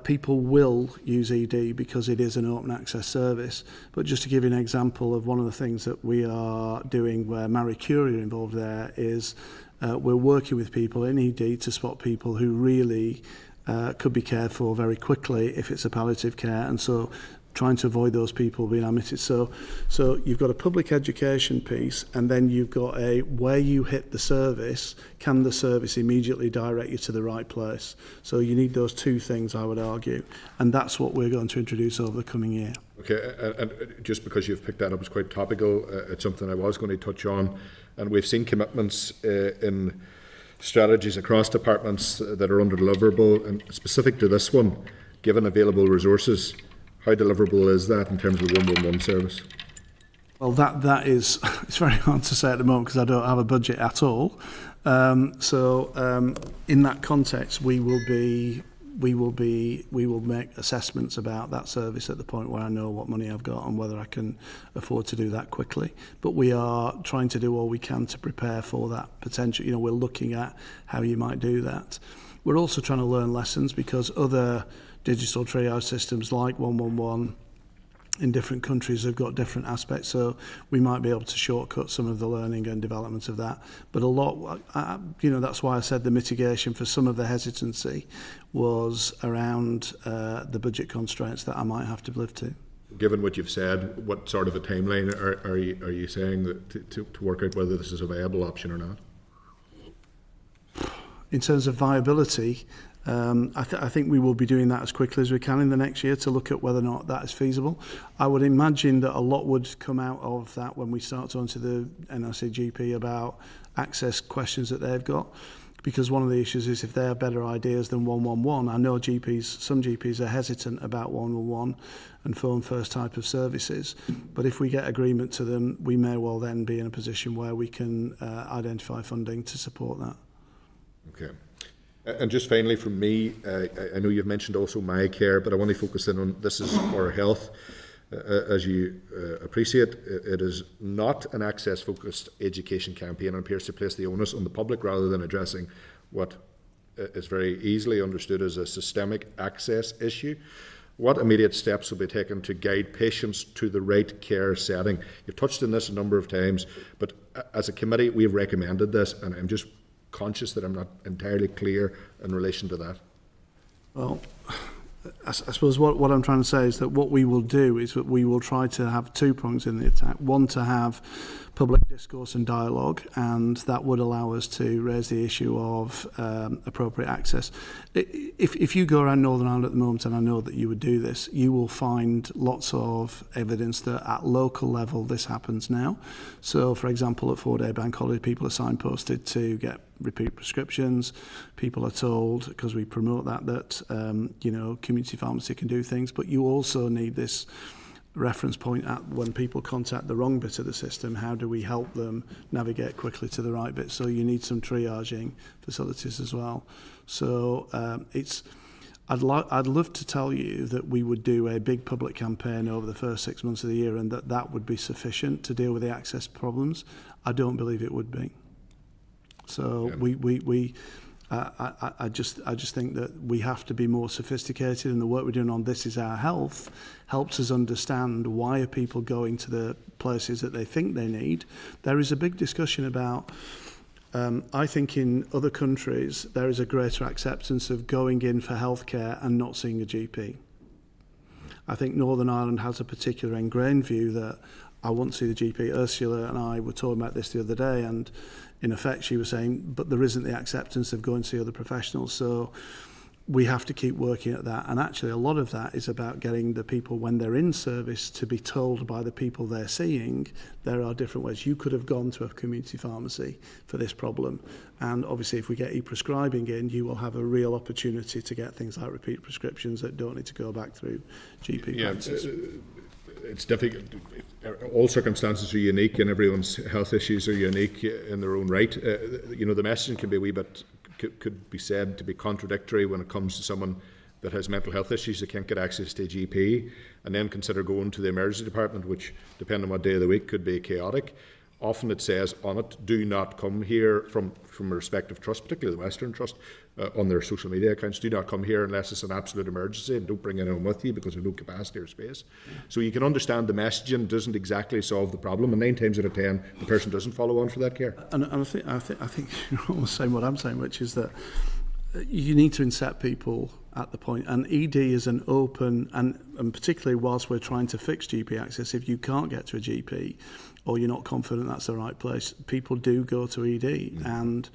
B: people will use ED because it is an open access service. But just to give you an example of one of the things that we are doing where Marie Curie are involved there is we're working with people in ED to spot people who really could be cared for very quickly if it's a palliative care, and so trying to avoid those people being admitted. So you've got a public education piece, and then you've got a where you hit the service, can the service immediately direct you to the right place? So you need those two things, I would argue, and that's what we're going to introduce over the coming year.
E: Okay, and just because you've picked that up, it's quite topical. It's something I was going to touch on, and we've seen commitments in strategies across departments that are under-deliverable, and specific to this one, given available resources, how deliverable is that in terms of the 111 service?
B: Well, that is, it's very hard to say at the moment because I don't have a budget at all. So in that context, we will make assessments about that service at the point where I know what money I've got and whether I can afford to do that quickly. But we are trying to do all we can to prepare for that potential. You know, we're looking at how you might do that. We're also trying to learn lessons because other digital triage systems like 111 in different countries have got different aspects, so we might be able to shortcut some of the learning and development of that. But a lot, that's why I said the mitigation for some of the hesitancy was around the budget constraints that I might have to live to.
E: Given what you've said, what sort of a timeline are you saying that to work out whether this is a viable option or not?
B: In terms of viability, I think we will be doing that as quickly as we can in the next year to look at whether or not that is feasible. I would imagine that a lot would come out of that when we start talking to the NICGP about access questions that they've got, because one of the issues is if they have better ideas than 111. I know some GPs are hesitant about 111 and phone first type of services, but if we get agreement to them, we may well then be in a position where we can identify funding to support that.
E: Okay. And just finally from me, I know you've mentioned also My Care, but I want to focus in on this is our health. As you appreciate, it is not an access-focused education campaign and appears to place the onus on the public rather than addressing what is very easily understood as a systemic access issue. What immediate steps will be taken to guide patients to the right care setting? You've touched on this a number of times, but as a committee, we've recommended this, and I'm just conscious that I'm not entirely clear in relation to that.
B: Well, I suppose what I'm trying to say is that what we will do is that we will try to have two prongs in the attack. One, to have public discourse and dialogue, and that would allow us to raise the issue of appropriate access. If you go around Northern Ireland at the moment, and I know that you would do this, you will find lots of evidence that at local level this happens now. So, for example, at 4-day bank holiday, people are signposted to get repeat prescriptions. People are told, because we promote that community pharmacy can do things, but you also need this reference point at when people contact the wrong bit of the system, how do we help them navigate quickly to the right bit? So you need some triaging facilities as well. So I'd love to tell you that we would do a big public campaign over the first 6 months of the year and that would be sufficient to deal with the access problems. I don't believe it would be. So I just think that we have to be more sophisticated, and the work we're doing on This Is Our Health helps us understand why are people going to the places that they think they need. There is a big discussion about, I think in other countries, there is a greater acceptance of going in for healthcare and not seeing a GP. I think Northern Ireland has a particular ingrained view that I want to see the GP. Ursula and I were talking about this the other day, and in effect she was saying, but there isn't the acceptance of going to see other professionals. So we have to keep working at that. And actually a lot of that is about getting the people, when they're in service, to be told by the people they're seeing there are different ways. You could have gone to a community pharmacy for this problem. And obviously if we get e-prescribing in, you will have a real opportunity to get things like repeat prescriptions that don't need to go back through GP practice.
E: It's difficult. All circumstances are unique, and everyone's health issues are unique in their own right. The messaging can be a wee bit, could be said to be contradictory when it comes to someone that has mental health issues that can't get access to a GP, and then consider going to the emergency department, which, depending on what day of the week, could be chaotic. Often it says on it, do not come here from a respective trust, particularly the Western Trust, on their social media accounts, do not come here unless it's an absolute emergency, and don't bring anyone with you because there's no capacity or space. So you can understand the messaging doesn't exactly solve the problem, and 9 times out of 10 the person doesn't follow on for that care. And
B: I think you're almost saying what I'm saying, which is that you need to inset people at the point, and ED is an open, and particularly whilst we're trying to fix GP access, if you can't get to a GP or you're not confident that's the right place, people do go to ED. And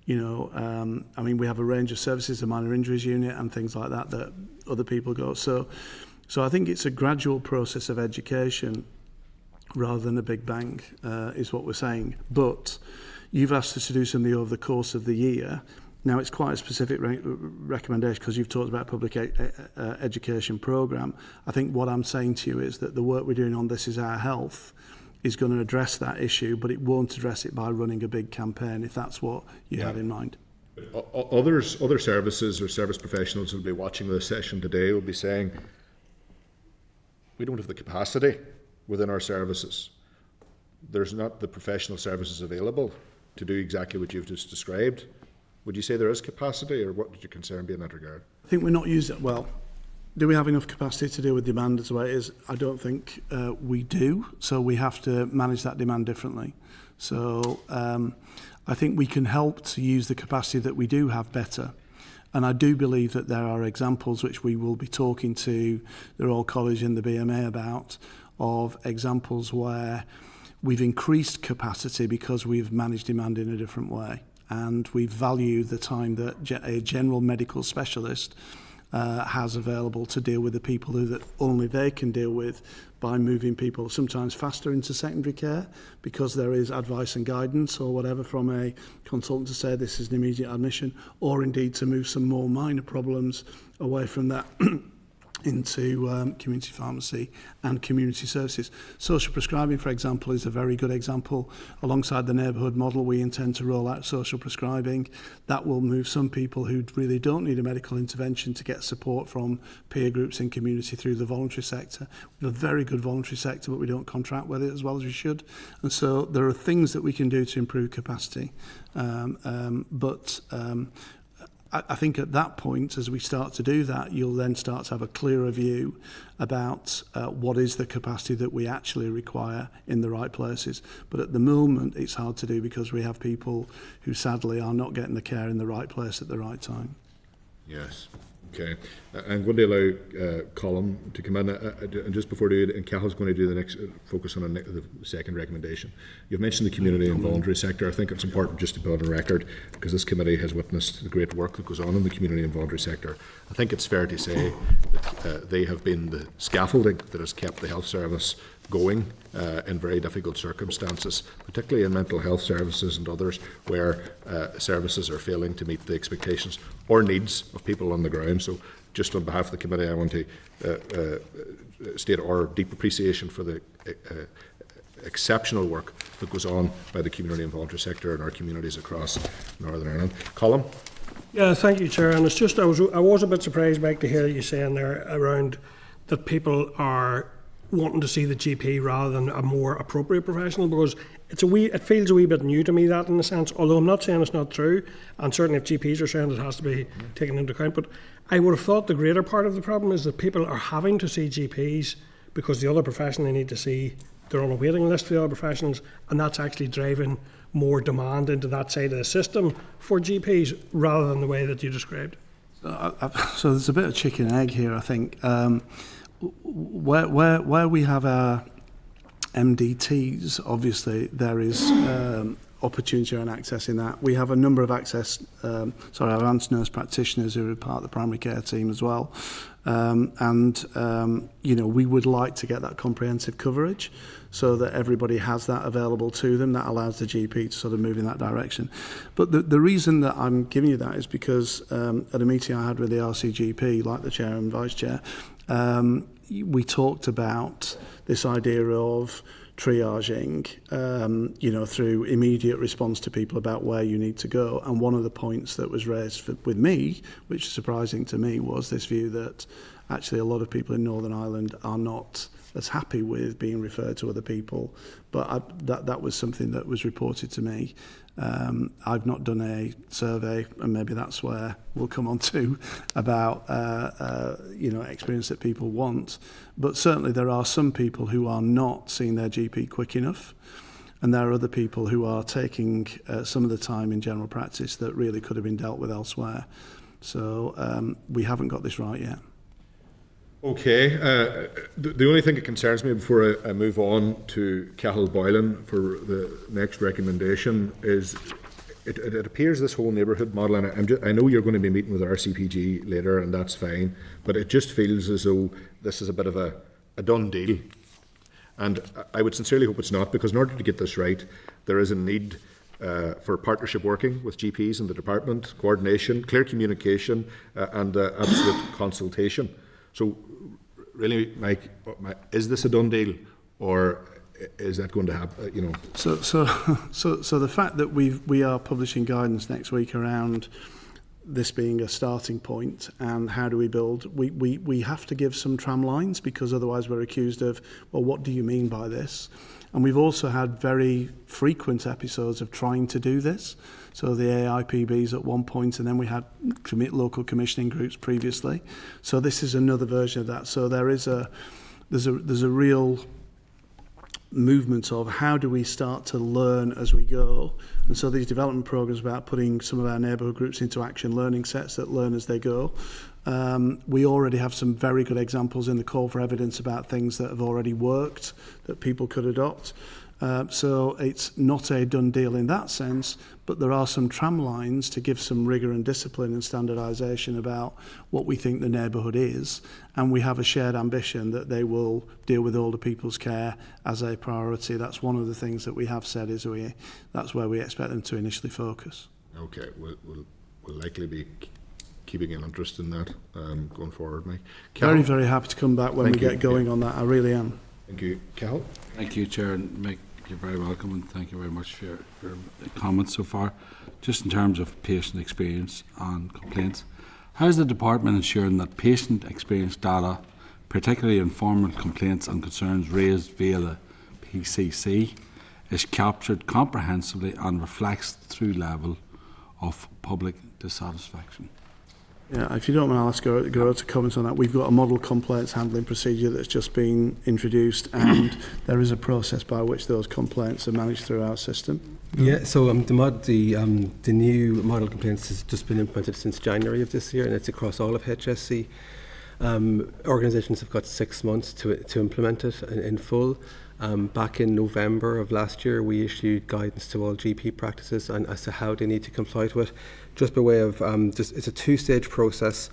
B: we have a range of services, a minor injuries unit and things like that other people go. So I think it's a gradual process of education rather than a big bang, is what we're saying. But you've asked us to do something over the course of the year. Now, it's quite a specific recommendation because you've talked about public education programme. I think what I'm saying to you is that the work we're doing on This Is Our Health is going to address that issue, but it won't address it by running a big campaign, if that's what you had in mind.
E: Other services or service professionals who will be watching this session today will be saying, we don't have the capacity within our services. There's not the professional services available to do exactly what you've just described. Would you say there is capacity, or what would your concern be in that regard?
B: I think we're not using it well. Do we have enough capacity to deal with demand as the way it is? I don't think we do, so we have to manage that demand differently. So I think we can help to use the capacity that we do have better. And I do believe that there are examples which we will be talking to the Royal College and the BMA about, of examples where we've increased capacity because we've managed demand in a different way. And we value the time that a general medical specialist has available to deal with the people that only they can deal with, by moving people sometimes faster into secondary care because there is advice and guidance or whatever from a consultant to say this is an immediate admission, or indeed to move some more minor problems away from that into community pharmacy and community services. Social prescribing, for example, is a very good example. Alongside the neighbourhood model, we intend to roll out social prescribing. That will move some people who really don't need a medical intervention to get support from peer groups in community through the voluntary sector. We have a very good voluntary sector, but we don't contract with it as well as we should. And so there are things that we can do to improve capacity. I think at that point, as we start to do that, you'll then start to have a clearer view about what is the capacity that we actually require in the right places. But at the moment, it's hard to do because we have people who sadly are not getting the care in the right place at the right time.
E: Yes. Okay, I'm going to allow Colin to come in, and just before I do it, and Cahill's going to do the next focus on the second recommendation. You've mentioned the community and voluntary sector. I think it's important just to put on record, because this committee has witnessed the great work that goes on in the community and voluntary sector. I think it's fair to say that they have been the scaffolding that has kept the health service going in very difficult circumstances, particularly in mental health services and others where services are failing to meet the expectations or needs of people on the ground. So just on behalf of the committee, I want to state our deep appreciation for the exceptional work that goes on by the community and voluntary sector in our communities across Northern Ireland. Colin?
G: Yeah, thank you, Chair. And it's just, I was a bit surprised, Mike, to hear you saying there around that people are wanting to see the GP rather than a more appropriate professional, because it feels a wee bit new to me, that in a sense, although I'm not saying it's not true, and certainly if GPs are saying it has to be taken into account, but I would have thought the greater part of the problem is that people are having to see GPs because the other profession they need to see, they're on a waiting list for the other professionals, and that's actually driving more demand into that side of the system for GPs rather than the way that you described.
B: So there's a bit of chicken and egg here, I think. Where we have our MDTs, obviously there is opportunity and access in that. We have a number of our advanced nurse practitioners who are part of the primary care team as well. We would like to get that comprehensive coverage so that everybody has that available to them. That allows the GP to sort of move in that direction. But the reason that I'm giving you that is because at a meeting I had with the RCGP, like the chair and vice chair, we talked about this idea of triaging, through immediate response to people about where you need to go. And one of the points that was raised with me, which is surprising to me, was this view that actually a lot of people in Northern Ireland are not as happy with being referred to other people. But that was something that was reported to me. I've not done a survey, and maybe that's where we'll come on to about experience that people want. But certainly there are some people who are not seeing their GP quick enough, and there are other people who are taking some of the time in general practice that really could have been dealt with elsewhere. So we haven't got this right yet.
E: Okay, the only thing that concerns me before I move on to Cahill Boylan for the next recommendation is it appears this whole neighbourhood model, and I know you're going to be meeting with RCPG later, and that's fine, but it just feels as though this is a bit of a done deal. And I would sincerely hope it's not, because in order to get this right, there is a need for partnership working with GPs in the department, coordination, clear communication, and absolute consultation. So, really, Mike, is this a done deal, or is that going to happen?
B: So the fact that we are publishing guidance next week around this being a starting point and how do we build, we have to give some tramlines, because otherwise we're accused of, well, what do you mean by this? And we've also had very frequent episodes of trying to do this. So the AIPBs at one point, and then we had local commissioning groups previously. So this is another version of that. So there's a real movement of how do we start to learn as we go. And so these development programs about putting some of our neighbourhood groups into action learning sets that learn as they go. We already have some very good examples in the call for evidence about things that have already worked that people could adopt. So it's not a done deal in that sense, but there are some tramlines to give some rigour and discipline and standardisation about what we think the neighbourhood is, and we have a shared ambition that they will deal with older people's care as a priority. That's one of the things that we have said is that's where we expect them to initially focus.
E: Okay, we'll likely be keeping an interest in that going forward, Mike.
B: Very, very happy to come back when we get going on that. I really am.
E: Thank you. Cal?
D: Thank you, Chair, and Mike, you're very welcome, and thank you very much for your comments so far. Just in terms of patient experience and complaints, how is the department ensuring that patient experience data, particularly informal complaints and concerns raised via the PCC, is captured comprehensively and reflects the true level of public dissatisfaction?
B: Yeah, if you don't mind, I'll ask Garo to comment on that. We've got a model complaints handling procedure that's just been introduced, and there is a process by which those complaints are managed through our system.
F: Yeah, so the new model complaints has just been implemented since January of this year, and it's across all of HSC. Organisations have got 6 months to implement it in full. Back in November of last year, we issued guidance to all GP practices as to how they need to comply to it. Just by way of, it's a 2-stage process.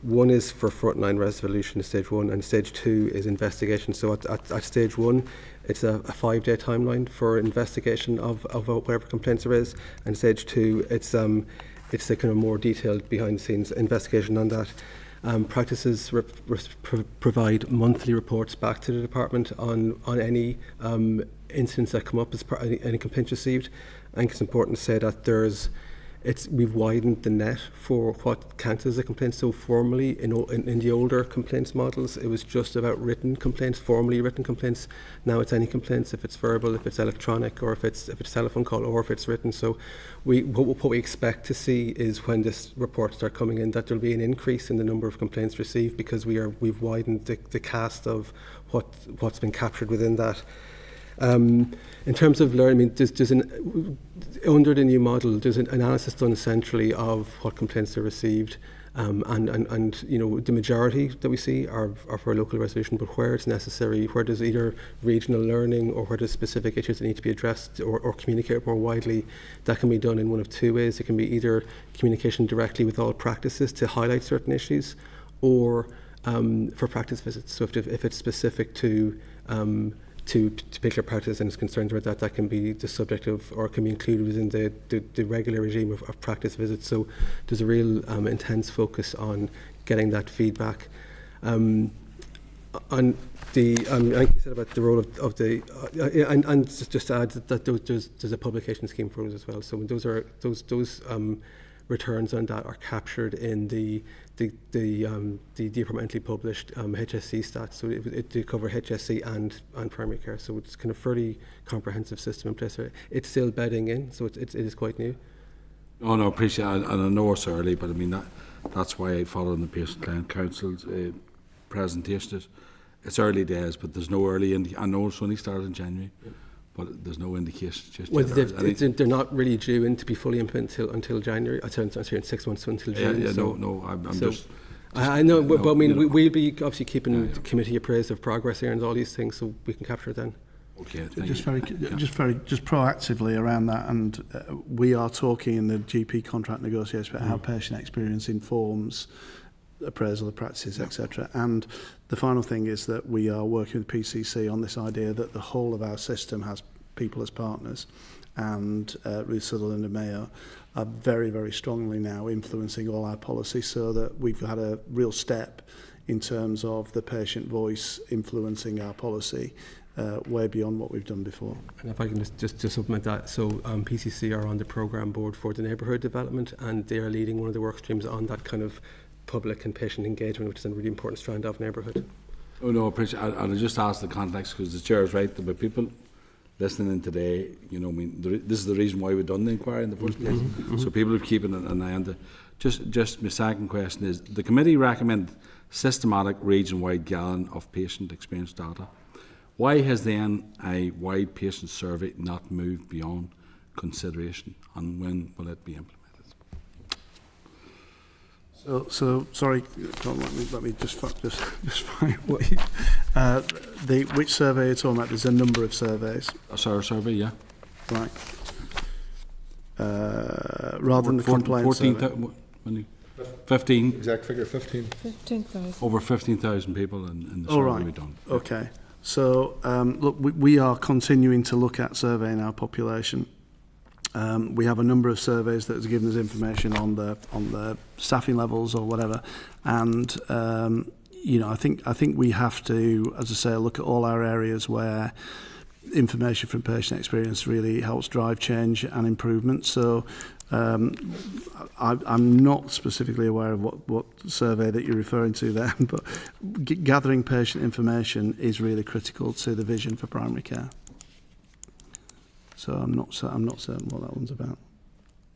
F: One is for frontline resolution, stage 1, and stage 2 is investigation. So at stage 1, it's a 5-day timeline for investigation of whatever complaints there is, and stage 2, it's a kind of more detailed behind-the-scenes investigation on that. Practices provide monthly reports back to the department on any incidents that come up as any complaints received. I think it's important to say that we've widened the net for what counts as a complaint. So formally, in the older complaints models, it was just about written complaints, formally written complaints. Now it's any complaints, if it's verbal, if it's electronic, or if it's telephone call, or if it's written. So what we expect to see is when this reports start coming in, that there'll be an increase in the number of complaints received, because we've widened the cast of what's been captured within that. In terms of learning, under the new model, there's an analysis done centrally of what complaints are received, and the majority that we see are for local resolution, but where it's necessary, where there's either regional learning or where there's specific issues that need to be addressed or communicated more widely, that can be done in one of 2 ways. It can be either communication directly with all practices to highlight certain issues, or for practice visits. So if it's specific to particular practice and is concerned about that can be the subject of, or can be included within the regular regime of practice visits. So there's a real intense focus on getting that feedback. On the, like you said about the role of the, and just to add that there's a publication scheme for those as well. So those returns on that are captured in the departmentally published HSC stats. So it cover HSC and primary care. So it's kind of fairly comprehensive system in place. It's still bedding in, so it is quite new.
D: Oh no, appreciate it. And I know it's early, but I mean that's why I followed on the Patient Client Council's presentation. It's early days, but there's no early. I know it's only started in January. Yep. But there's no indication just yet.
F: They're not really due in to be fully implemented until January. I'm sorry, in 6 months until June.
D: I
F: know, but I mean, we'll be obviously keeping the committee appraised of progress here and all these things, so we can capture it then.
D: Okay,
B: just proactively around that, and we are talking in the GP contract negotiation about how patient experience informs appraisal of practices, etc. And the final thing is that we are working with PCC on this idea that the whole of our system has people as partners, and Ruth Sutherland and Mayo are very, very strongly now influencing all our policy, so that we've had a real step in terms of the patient voice influencing our policy way beyond what we've done before.
F: And if I can just supplement that, so PCC are on the programme board for the neighbourhood development, and they are leading one of the work streams on that kind of public and patient engagement, which is a really important strand of neighbourhood.
D: Oh no, I appreciate it. And I just asked the context, because the chair is right, but people listening in today, this is the reason why we've done the inquiry in the first place. So people are keeping an eye on it. Just my second question is, the committee recommend systematic region-wide gathering of patient experience data. Why has then a wide patient survey not moved beyond consideration, and when will it be implemented?
B: So sorry, let me just find what which survey you're talking about. There's a number of surveys.
D: A survey, yeah.
B: Right. Rather than the complaint survey.
D: 15.
E: Exact figure, 15.
C: 15,000.
D: Over 15,000 people in the survey we've done.
B: Okay. So look, we are continuing to look at surveying our population. We have a number of surveys that has given us information on the staffing levels or whatever, and I think we have to, as I say, look at all our areas where information from patient experience really helps drive change and improvement. So I'm not specifically aware of what survey that you're referring to there, but gathering patient information is really critical to the vision for primary care. So I'm not certain what that one's about.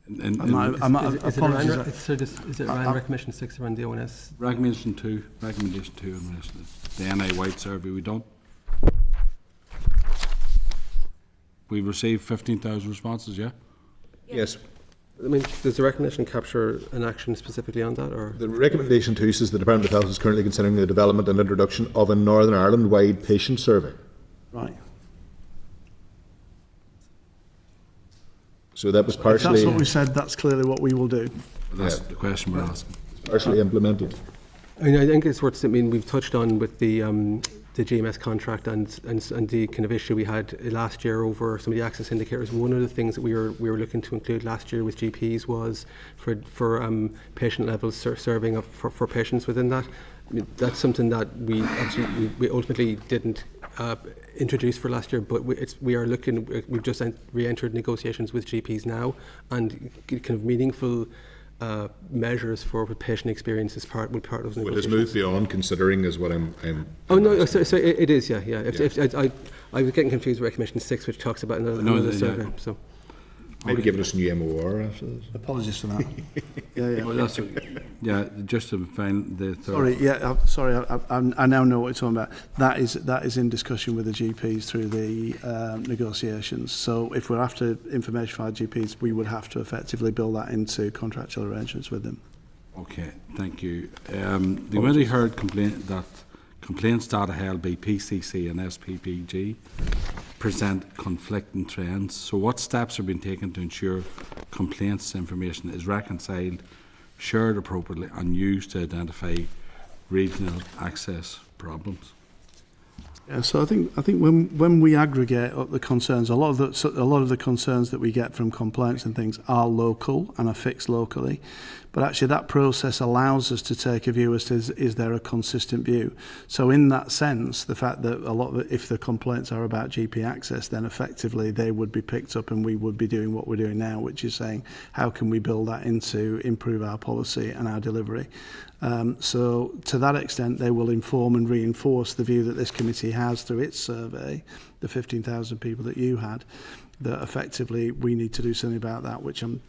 F: Is it around recommendation 6 around the ONS?
D: Recommendation 2 in relation to the NI-wide survey we done. We've received 15,000 responses, yeah?
E: Yes.
F: I mean, does the recommendation capture an action specifically on that, or?
E: The recommendation 2 says the Department of Health is currently considering the development and introduction of a Northern Ireland-wide patient survey.
B: Right.
E: So that was partially...
B: If that's what we said, that's clearly what we will do.
D: That's the question we're asking.
E: Partially implemented.
F: I mean, I think it's worth. I mean, we've touched on with the GMS contract and the kind of issue we had last year over some of the access indicators. One of the things that we were looking to include last year with GPs was for patient level serving for patients within that. I mean, that's something that we ultimately didn't introduce for last year, but we are looking. We've just re-entered negotiations with GPs now, and kind of meaningful measures for patient experience is part of the negotiations.
E: It has moved beyond considering is what I'm
F: oh no, so it is, yeah. If I was getting confused with recommendation 6, which talks about another survey. So
E: maybe giving us a new MOR after this.
B: Apologies for that. Yeah.
D: Well, that's just to find the third.
B: Sorry, I now know what you're talking about. That is in discussion with the GPs through the negotiations. So if we're after information from our GPs, we would have to effectively build that into contractual arrangements with them.
D: Okay, thank you. The committee heard complaints data held by PCC and SPPG present conflicting trends. So what steps are being taken to ensure complaints information is reconciled, shared appropriately and used to identify regional access problems?
B: Yeah, so I think when we aggregate up the concerns, a lot of the concerns that we get from complaints and things are local and are fixed locally, but actually that process allows us to take a view as to is there a consistent view. So in that sense, the fact that if the complaints are about GP access, then effectively they would be picked up and we would be doing what we're doing now, which is saying how can we build that in to improve our policy and our delivery. So to that extent, they will inform and reinforce the view that this committee has through its survey, the 15,000 people that you had, that effectively we need to do something about that, which I'm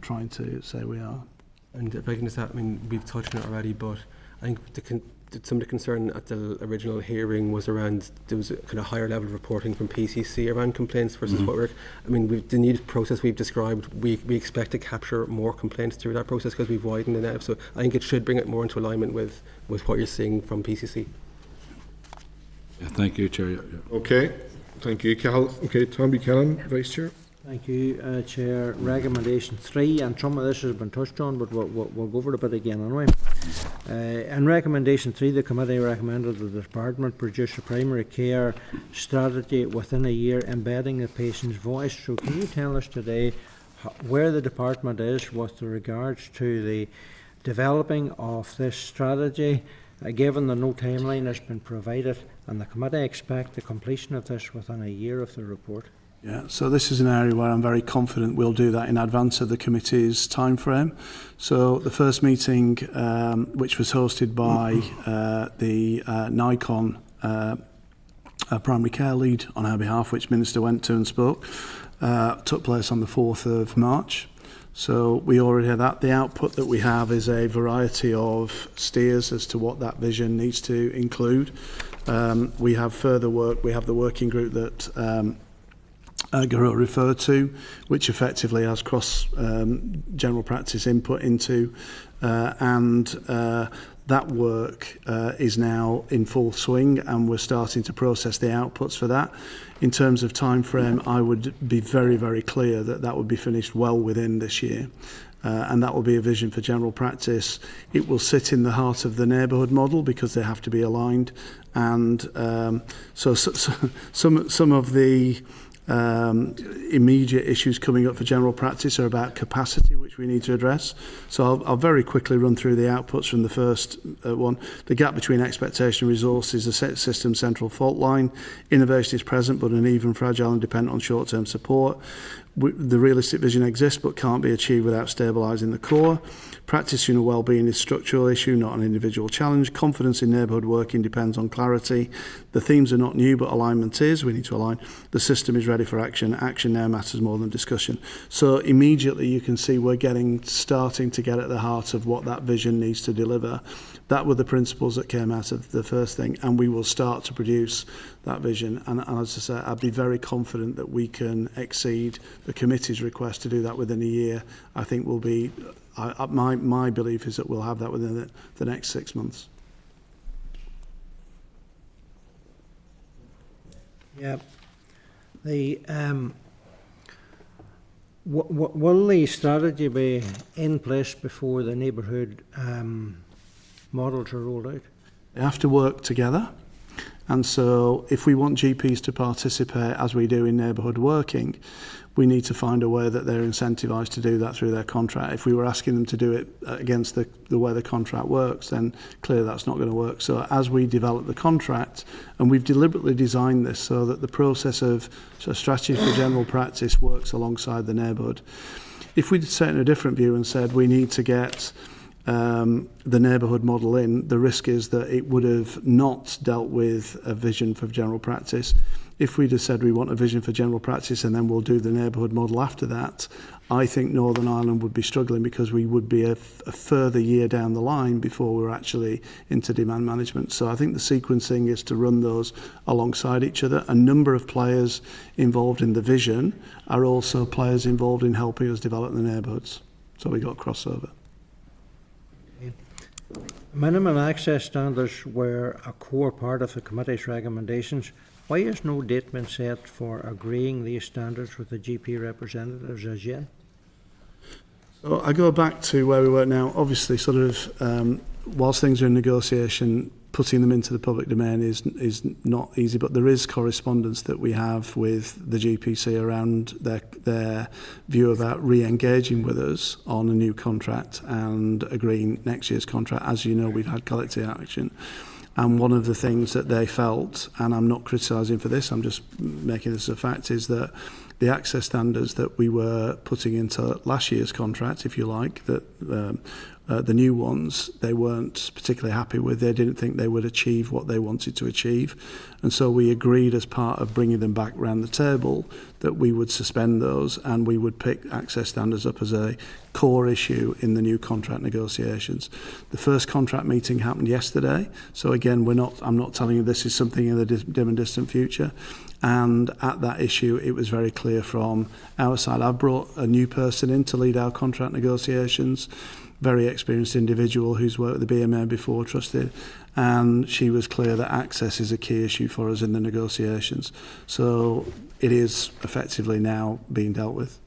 B: trying to say we are.
F: And if I can just add, I mean, we've touched on it already, but I think some of the concern at the original hearing was around there was a kind of higher level of reporting from PCC around complaints versus what we're. I mean, the new process we've described, we expect to capture more complaints through that process because we've widened it out. So I think it should bring it more into alignment with what you're seeing from PCC.
D: Yeah, thank you, Chair. Yeah.
E: Okay, thank you, Cal. Okay, Tom Buchanan, Vice Chair.
H: Thank you, Chair. Recommendation 3, and some of this has been touched on, but we'll go over it a bit again anyway. In Recommendation 3, the committee recommended that the Department produce a primary care strategy within a year embedding the patient's voice. So can you tell us today where the Department is with regards to the developing of this strategy, given that no timeline has been provided, and the committee expect the completion of this within a year of the report?
B: Yeah, so this is an area where I'm very confident we'll do that in advance of the committee's time frame. So the first meeting, which was hosted by the NICON primary care lead on our behalf, which Minister went to and spoke, took place on the 4th of March. So we already have that. The output that we have is a variety of steers as to what that vision needs to include. We have further work. We have the working group that Garo referred to, which effectively has cross general practice input into, and that work is now in full swing, and we're starting to process the outputs for that. In terms of time frame, I would be very, very clear that that would be finished well within this year. And that will be a vision for general practice. It will sit in the heart of the neighbourhood model because they have to be aligned, and so some of the immediate issues coming up for general practice are about capacity, which we need to address. So I'll very quickly run through the outputs from the first one. The gap between expectation and resource is a system central fault line. Innovation is present but uneven, fragile and dependent on short-term support. The realistic vision exists but can't be achieved without stabilising the core. Practitioner well-being is a structural issue, not an individual challenge. Confidence in neighbourhood working depends on clarity. The themes are not new, but alignment is. We need to align. The system is ready for action. Action now matters more than discussion. So immediately you can see we're starting to get at the heart of what that vision needs to deliver. That were the principles that came out of the first thing, and we will start to produce that vision. And as I say, I'd be very confident that we can exceed the committee's request to do that within a year. I think we'll be. My belief is that we'll have that within the next 6 months.
H: Yeah. Will the strategy be in place before the neighbourhood models are rolled out?
B: They have to work together. And so if we want GPs to participate, as we do in neighbourhood working, we need to find a way that they're incentivised to do that through their contract. If we were asking them to do it against the way the contract works, then clearly that's not going to work. So as we develop the contract, and we've deliberately designed this so that the process of strategy for general practice works alongside the neighbourhood. If we'd taken a different view and said we need to get the neighbourhood model in, the risk is that it would have not dealt with a vision for general practice. If we'd have said we want a vision for general practice and then we'll do the neighbourhood model after that, I think Northern Ireland would be struggling because we would be a further year down the line before we're actually into demand management. So I think the sequencing is to run those alongside each other. A number of players involved in the vision are also players involved in helping us develop the neighbourhoods. So we got crossover.
H: Minimum access standards were a core part of the committee's recommendations. Why has no date been set for agreeing these standards with the GP representatives as yet?
B: So I go back to where we were now. Obviously, whilst things are in negotiation, putting them into the public domain is not easy, but there is correspondence that we have with the GPC around their view about re-engaging with us on a new contract and agreeing next year's contract. As you know, we've had collective action. And one of the things that they felt, and I'm not criticising for this, I'm just making this a fact, is that the access standards that we were putting into last year's contract, if you like, that the new ones, they weren't particularly happy with. They didn't think they would achieve what they wanted to achieve. And so we agreed as part of bringing them back around the table that we would suspend those and we would pick access standards up as a core issue in the new contract negotiations. The first contract meeting happened yesterday. So again, I'm not telling you this is something in the dim and distant future. And at that issue, it was very clear from our side. I've brought a new person in to lead our contract negotiations, very experienced individual who's worked with the BMA before, trusted, and she was clear that access is a key issue for us in the negotiations. So it is effectively now being dealt with.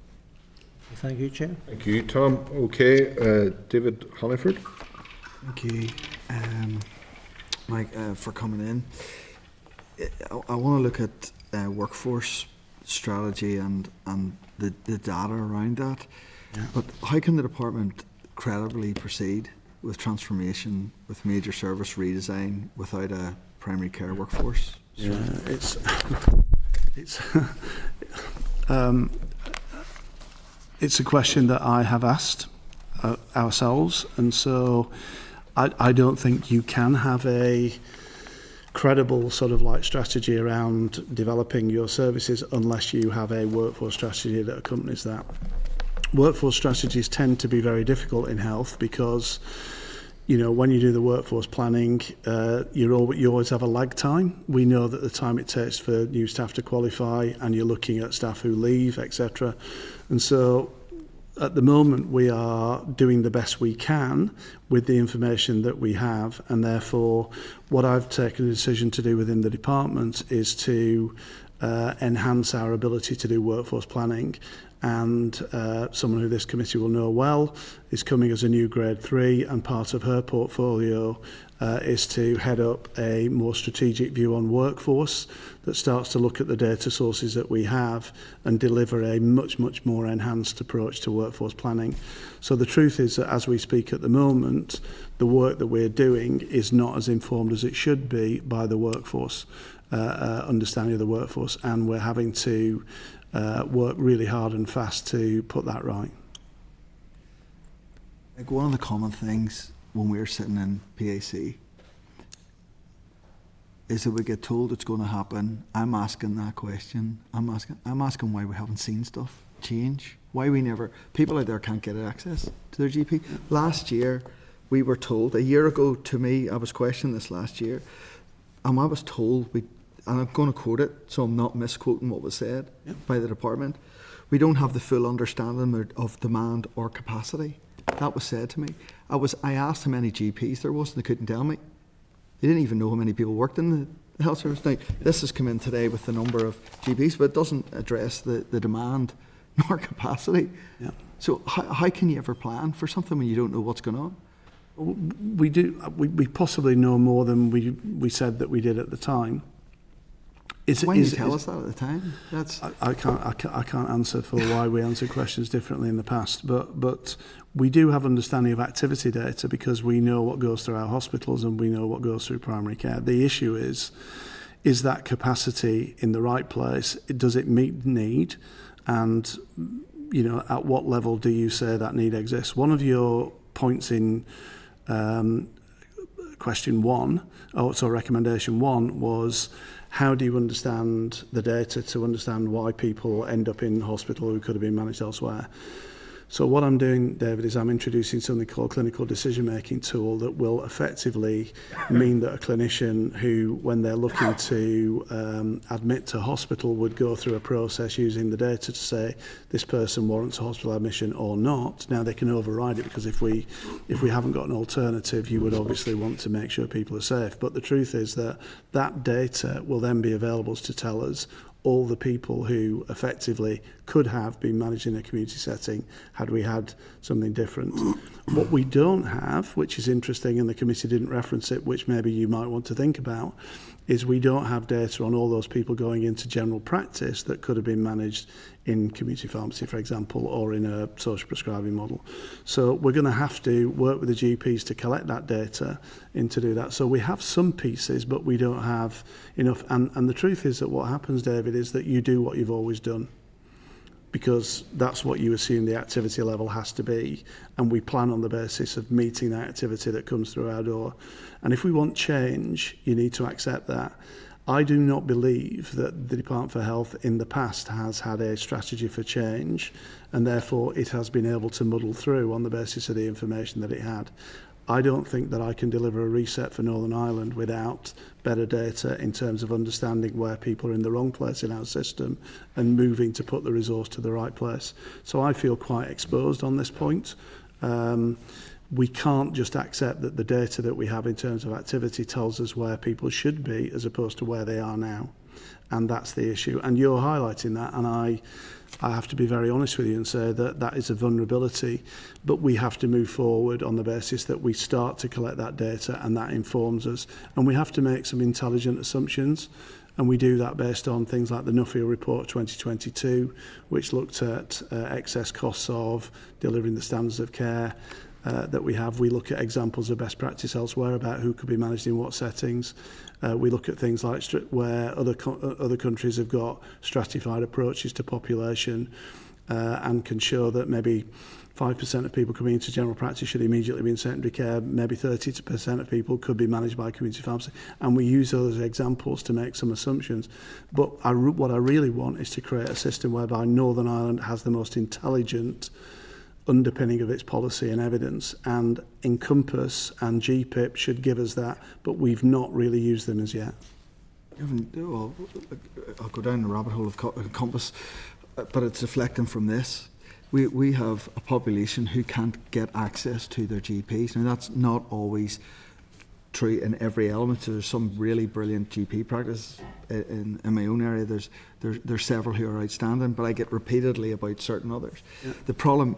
H: Thank you, Chair.
E: Thank you, Tom. Okay, David Honeyford.
I: Thank you, Mike, for coming in. I want to look at workforce strategy and the data around that. Yeah. But how can the department credibly proceed with transformation, with major service redesign, without a primary care workforce?
B: Yeah, it's a question that I have asked ourselves, and so I don't think you can have a credible strategy around developing your services unless you have a workforce strategy that accompanies that. Workforce strategies tend to be very difficult in health because, when you do the workforce planning, you always have a lag time. We know that the time it takes for new staff to qualify, and you're looking at staff who leave, etc. And so at the moment we are doing the best we can with the information that we have, and therefore what I've taken a decision to do within the department is to enhance our ability to do workforce planning. And someone who this committee will know well is coming as a new grade 3, and part of her portfolio is to head up a more strategic view on workforce that starts to look at the data sources that we have and deliver a much more enhanced approach to workforce planning. So the truth is that as we speak at the moment, the work that we're doing is not as informed as it should be by the workforce, understanding of the workforce, and we're having to work really hard and fast to put that right.
I: Like one of the common things when we're sitting in PAC is that we get told it's going to happen. I'm asking that question. I'm asking why we haven't seen stuff change. Why we never, people out there can't get access to their GP. Last year, we were told, a year ago to me, I was questioning this last year, and I was told, and I'm going to quote it, so I'm not misquoting what was said by the department, we don't have the full understanding of demand or capacity. That was said to me. I asked how many GPs there was, and they couldn't tell me. They didn't even know how many people worked in the health service. Now, this has come in today with the number of GPs, but it doesn't address the demand nor capacity.
B: Yeah.
I: So how can you ever plan for something when you don't know what's going on?
B: We do. We possibly know more than we said that we did at the time.
I: Why didn't you tell us that at the time?
B: I can't answer for why we answered questions differently in the past, but we do have understanding of activity data because we know what goes through our hospitals and we know what goes through primary care. The issue is that capacity in the right place? Does it meet need? And at what level do you say that need exists? One of your points in recommendation 1 was, how do you understand the data to understand why people end up in hospital who could have been managed elsewhere? So what I'm doing, David, is I'm introducing something called clinical decision-making tool that will effectively mean that a clinician who, when they're looking to admit to hospital, would go through a process using the data to say this person warrants a hospital admission or not. Now they can override it because if we haven't got an alternative, you would obviously want to make sure people are safe. But the truth is that data will then be available to tell us all the people who effectively could have been managed in a community setting had we had something different. What we don't have, which is interesting, and the committee didn't reference it, which maybe you might want to think about, is we don't have data on all those people going into general practice that could have been managed in community pharmacy, for example, or in a social prescribing model. So we're going to have to work with the GPs to collect that data and to do that. So we have some pieces, but we don't have enough. And the truth is that what happens, David, is that you do what you've always done, because that's what you assume the activity level has to be, and we plan on the basis of meeting that activity that comes through our door. And if we want change, you need to accept that. I do not believe that the Department for Health in the past has had a strategy for change, and therefore it has been able to muddle through on the basis of the information that it had. I don't think that I can deliver a reset for Northern Ireland without better data in terms of understanding where people are in the wrong place in our system and moving to put the resource to the right place. So I feel quite exposed on this point. We can't just accept that the data that we have in terms of activity tells us where people should be as opposed to where they are now. And that's the issue. And you're highlighting that, and I have to be very honest with you and say that that is a vulnerability, but we have to move forward on the basis that we start to collect that data and that informs us. And we have to make some intelligent assumptions, and we do that based on things like the Nuffield Report 2022, which looked at excess costs of delivering the standards of care that we have. We look at examples of best practice elsewhere about who could be managed in what settings. We look at things like where other countries have got stratified approaches to population and can show that maybe 5% of people coming into general practice should immediately be in secondary care, maybe 30% of people could be managed by community pharmacy. And we use those examples to make some assumptions. But what I really want is to create a system whereby Northern Ireland has the most intelligent underpinning of its policy and evidence, and Encompass and GPIP should give us that, but we've not really used them as yet.
I: Well, I'll go down the rabbit hole of Encompass, but it's reflecting from this. We have a population who can't get access to their GPs. Now that's not always true in every element. So there's some really brilliant GP practice in my own area. There's several who are outstanding, but I get repeatedly about certain others. Yeah. The problem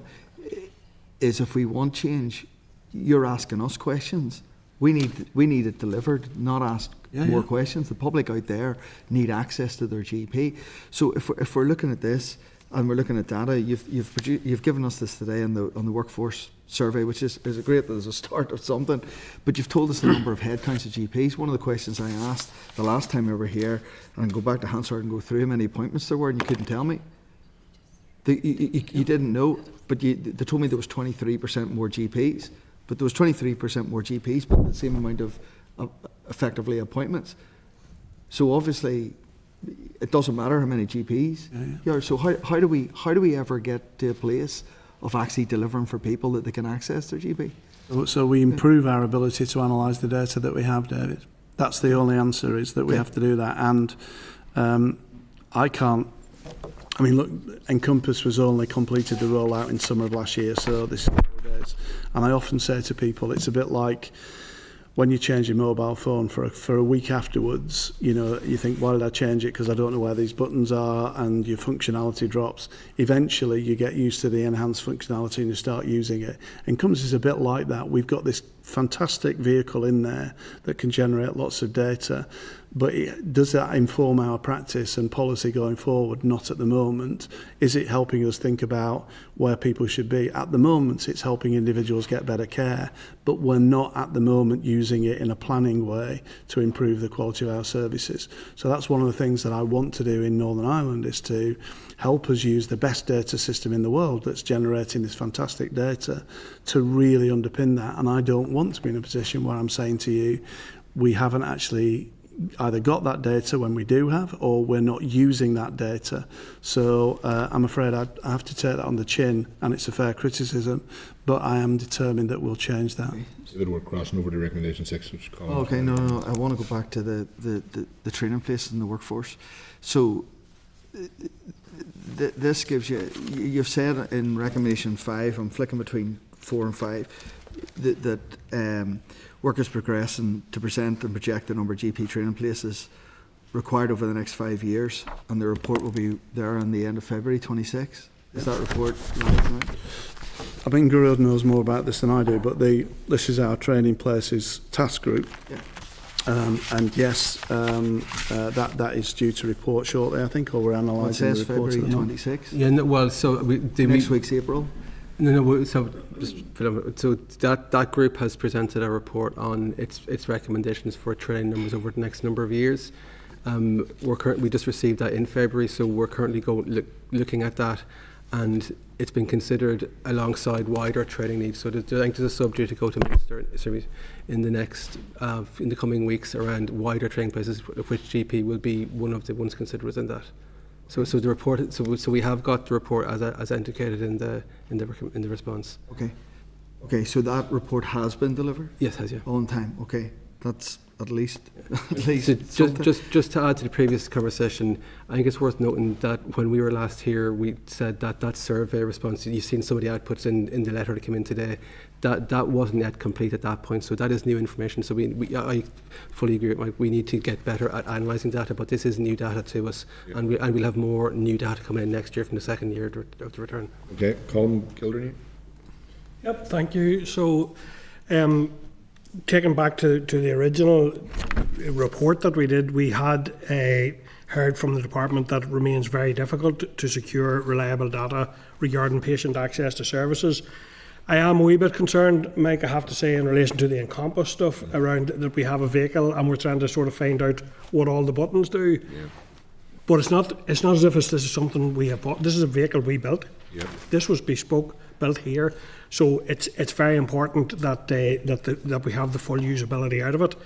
I: is if we want change, you're asking us questions. We need it delivered, not asked more questions. The public out there need access to their GP. So if we're looking at this and we're looking at data, you've given us this today on the workforce survey, which is great that there's a start of something, but you've told us the number of headcounts of GPs. One of the questions I asked the last time we were here, and I go back to Hansard and go through how many appointments there were, and you couldn't tell me. You didn't know, but they told me there was 23% more GPs, but there was 23% more GPs, but the same amount of effectively appointments. So obviously, it doesn't matter how many GPs. Yeah. So how do we ever get to a place of actually delivering for people that they can access their GP?
B: So we improve our ability to analyse the data that we have, David. That's the only answer, is that we have to do that. And look, Encompass was only completed the rollout in summer of last year, so this is early days. And I often say to people, it's a bit like when you change your mobile phone for a week afterwards, you think, why did I change it? Because I don't know where these buttons are, and your functionality drops. Eventually, you get used to the enhanced functionality and you start using it. Encompass is a bit like that. We've got this fantastic vehicle in there that can generate lots of data, but does that inform our practice and policy going forward? Not at the moment. Is it helping us think about where people should be? At the moment, it's helping individuals get better care, but we're not at the moment using it in a planning way to improve the quality of our services. So that's one of the things that I want to do in Northern Ireland, is to help us use the best data system in the world that's generating this fantastic data to really underpin that. And I don't want to be in a position where I'm saying to you, we haven't actually either got that data when we do have, or we're not using that data. So I'm afraid I have to take that on the chin, and it's a fair criticism, but I am determined that we'll change that.
E: David, we're crossing over to recommendation 6, which
I: okay, no. I want to go back to the training places in the workforce. So this gives you've said in recommendation 5, I'm flicking between 4 and 5, that workers progressing to present and project the number of GP training places required over the next 5 years, and the report will be there on the end of February 26. Is that report live now?
B: I mean, Guru knows more about this than I do, but this is our training places task group.
I: Yeah.
B: And yes, that is due to report shortly, I think, or we're analysing the report.
I: It says February 26.
F: Yeah, no, well, so
I: next week's April.
F: No, so that group has presented a report on its recommendations for training numbers over the next number of years. We just received that in February, so we're currently looking at that, and it's been considered alongside wider training needs. So I think there's a subject to go to Minister in the coming weeks around wider training places, of which GP will be one of the ones considered within that. So the report. So we have got the report as indicated in the response.
I: Okay. So that report has been delivered.
F: Yes, has, yeah.
I: On time. Okay, that's at least.
F: So just to add to the previous conversation, I think it's worth noting that when we were last here, we said that survey response. You've seen some of the outputs in the letter that came in today. That wasn't yet complete at that point, so that is new information. So I fully agree with Mike. We need to get better at analysing data, but this is new data to us, and we'll have more new data coming in next year from the second year of the return.
E: Okay, Colin Kilderney.
G: Yep, thank you. So, taking back to the original report that we did, we had heard from the department that it remains very difficult to secure reliable data regarding patient access to services. I am a wee bit concerned, Mike, I have to say, in relation to the Encompass stuff around that we have a vehicle and we're trying to sort of find out what all the buttons do. Yeah. But it's not as if this is something we have bought. This is a vehicle we built. Yeah. This was bespoke, built here. So it's very important that we have the full usability out of it.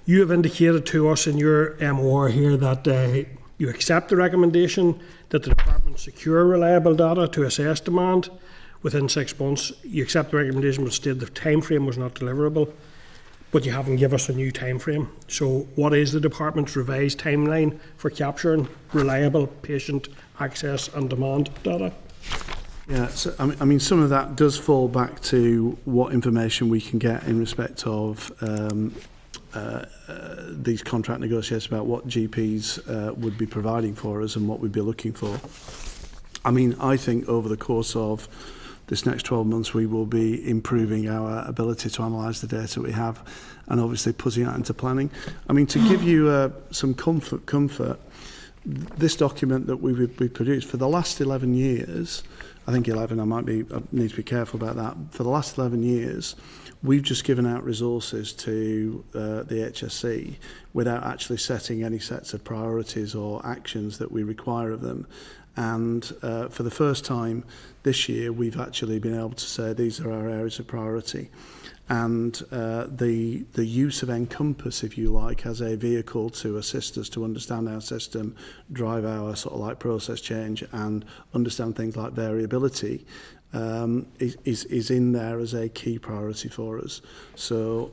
G: You have indicated to us in your MOR here that you accept the recommendation that the department secure reliable data to assess demand within 6 months. You accept the recommendation but state the time frame was not deliverable, but you haven't given us a new time frame. So what is the department's revised timeline for capturing reliable patient access and demand data?
B: Yeah, so I mean, some of that does fall back to what information we can get in respect of these contract negotiations about what GPs would be providing for us and what we'd be looking for. I mean, I think over the course of this next 12 months we will be improving our ability to analyse the data we have and obviously putting that into planning. I mean, to give you some comfort, this document that we produced for the last 11 years, I think 11, I need to be careful about that. For the last 11 years, we've just given out resources to the HSC without actually setting any sets of priorities or actions that we require of them. And for the first time this year, we've actually been able to say these are our areas of priority. And the use of Encompass, if you like, as a vehicle to assist us to understand our system, drive our sort of like process change and understand things like variability, is in there as a key priority for us. So,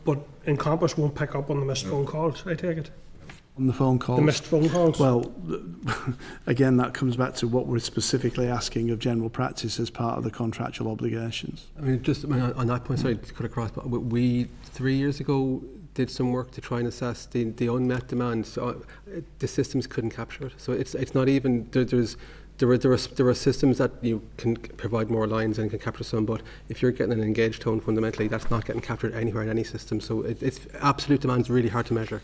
G: but Encompass won't pick up on the missed phone calls, I take it?
B: on the phone calls.
G: The missed phone calls?
B: Well, again, that comes back to what we're specifically asking of general practice as part of the contractual obligations.
F: I mean, on that point, sorry to cut across, but we 3 years ago did some work to try and assess the unmet demand. So the systems couldn't capture it. So it's not even there are systems that you can provide more lines and can capture some, but if you're getting an engaged tone, fundamentally that's not getting captured anywhere in any system. So it's absolute demand is really hard to measure.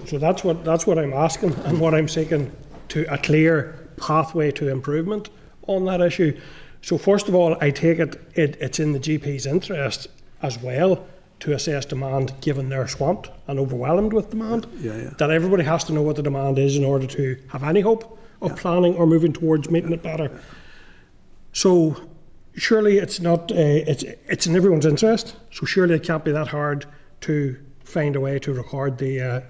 G: So that's what I'm asking, and what I'm seeking to a clear pathway to improvement on that issue. So first of all, I take it's in the GP's interest as well to assess demand, given they're swamped and overwhelmed with demand. That everybody has to know what the demand is in order to have any hope of planning or moving towards making it better. So surely it's not it's in everyone's interest. So surely it can't be that hard to find a way to record the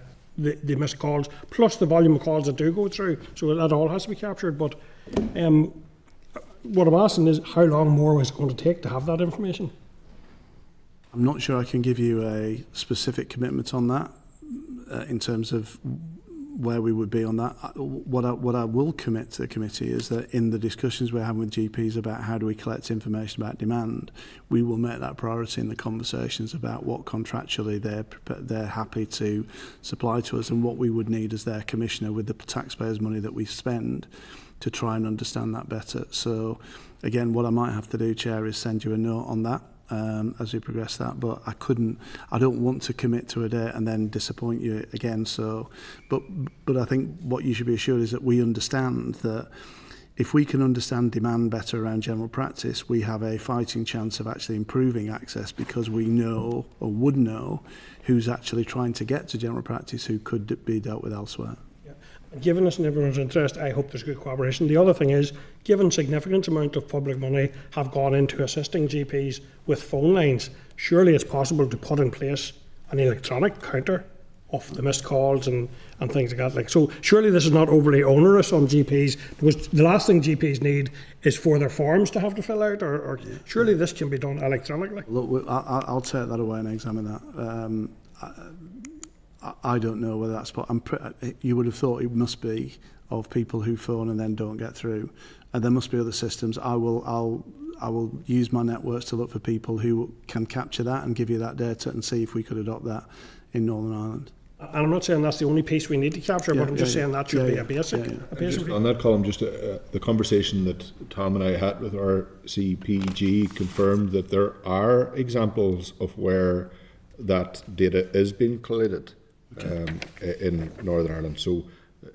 G: missed calls plus the volume of calls that do go through. So that all has to be captured. But what I'm asking is, how long more is it going to take to have that information?
B: I'm not sure I can give you a specific commitment on that in terms of where we would be on that. What I will commit to the committee is that in the discussions we're having with GPs about how do we collect information about demand, we will make that priority in the conversations about what contractually they're happy to supply to us and what we would need as their commissioner with the taxpayers' money that we spend to try and understand that better. So again, what I might have to do, Chair, is send you a note on that as we progress that, but I don't want to commit to a date and then disappoint you again. So, but I think what you should be assured is that we understand that if we can understand demand better around general practice, we have a fighting chance of actually improving access, because we know or would know who's actually trying to get to general practice who could be dealt with elsewhere.
G: Given this in everyone's interest, I hope there's good cooperation. The other thing is, given significant amount of public money have gone into assisting GPs with phone lines, surely it's possible to put in place an electronic counter of the missed calls and things like that. Like, so surely this is not overly onerous on GPs, because the last thing GPs need is for their forms to have to fill out, or surely this can be done electronically.
B: Look, I'll take that away and examine that. I don't know whether that's, but you would have thought it must be of people who phone and then don't get through, and there must be other systems. I will use my networks to look for people who can capture that and give you that data and see if we could adopt that in Northern Ireland.
G: And I'm not saying that's the only piece we need to capture, but I'm just saying that should be a basic.
E: Just on that column, just the conversation that Tom and I had with our CPG confirmed that there are examples of where that data is being collated. In Northern Ireland, so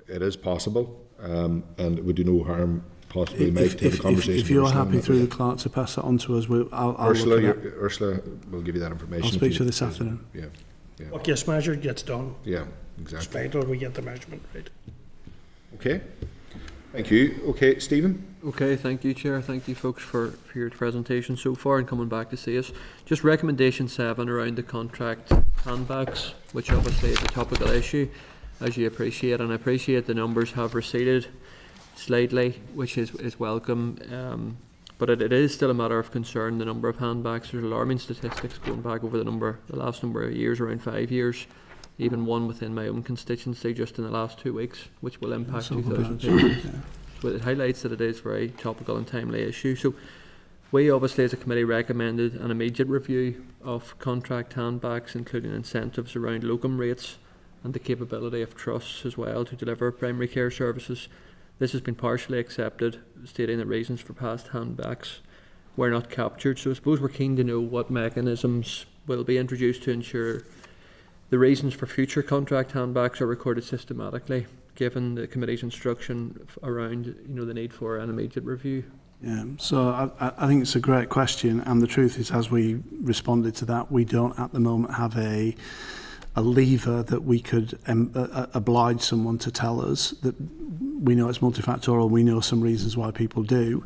E: it is possible, and it would do no harm possibly make to the conversation.
B: If you're happy through the clerk to pass that on to us,
E: Ursula will give you that information.
B: I'll speak to you this afternoon.
E: Yeah.
G: What gets measured gets done.
E: Yeah, exactly.
G: Despite we get the measurement right.
E: Okay, thank you. Okay, Stephen.
J: Okay, thank you, Chair. Thank you, folks, for your presentation so far and coming back to see us. Just recommendation 7 around the contract handbacks, which obviously is a topical issue, as you appreciate, and I appreciate the numbers have receded slightly, which is welcome, but it is still a matter of concern, the number of handbacks. There's alarming statistics going back over the last number of years, around 5 years, even one within my own constituency just in the last 2 weeks, which will impact 2,000 patients. So it highlights that it is a very topical and timely issue. So we obviously as a committee recommended an immediate review of contract handbacks, including incentives around locum rates and the capability of trusts as well to deliver primary care services. This has been partially accepted, stating the reasons for past handbacks were not captured. So I suppose we're keen to know what mechanisms will be introduced to ensure the reasons for future contract handbacks are recorded systematically, given the committee's instruction around the need for an immediate review.
B: Yeah, so I think it's a great question, and the truth is, as we responded to that, we don't at the moment have a lever that we could oblige someone to tell us that we know it's multifactorial. We know some reasons why people do.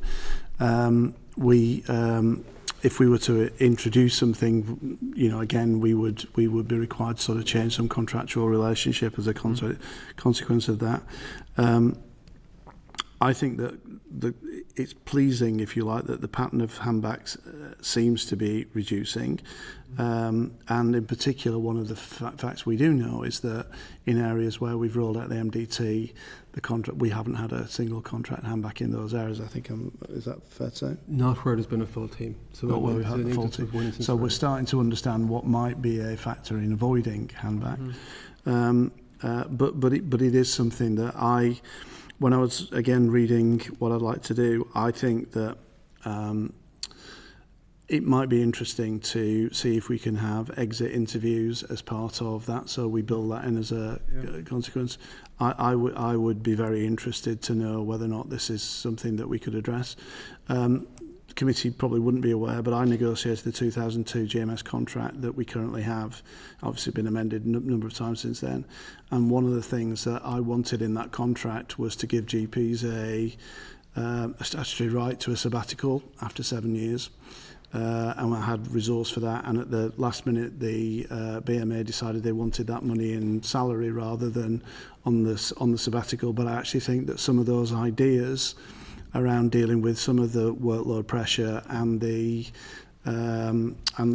B: If we were to introduce something, again, we would be required to sort of change some contractual relationship as a consequence of that. I think that it's pleasing, if you like, that the pattern of handbacks seems to be reducing. And in particular, one of the facts we do know is that in areas where we've rolled out the MDT, we haven't had a single contract handback in those areas. I think, is that fair to say?
F: Not where there's been a full team. So
B: Not where we've had a full team. So we're starting to understand what might be a factor in avoiding handback. But it is something that when I was, again, reading what I'd like to do, I think that it might be interesting to see if we can have exit interviews as part of that, so we build that in as a consequence. I would be very interested to know whether or not this is something that we could address. The committee probably wouldn't be aware, but I negotiated the 2002 GMS contract that we currently have. Obviously been amended a number of times since then. And one of the things that I wanted in that contract was to give GPs a statutory right to a sabbatical after 7 years. And I had resource for that, and at the last minute the BMA decided they wanted that money in salary rather than on the sabbatical. But I actually think that some of those ideas around dealing with some of the workload pressure and the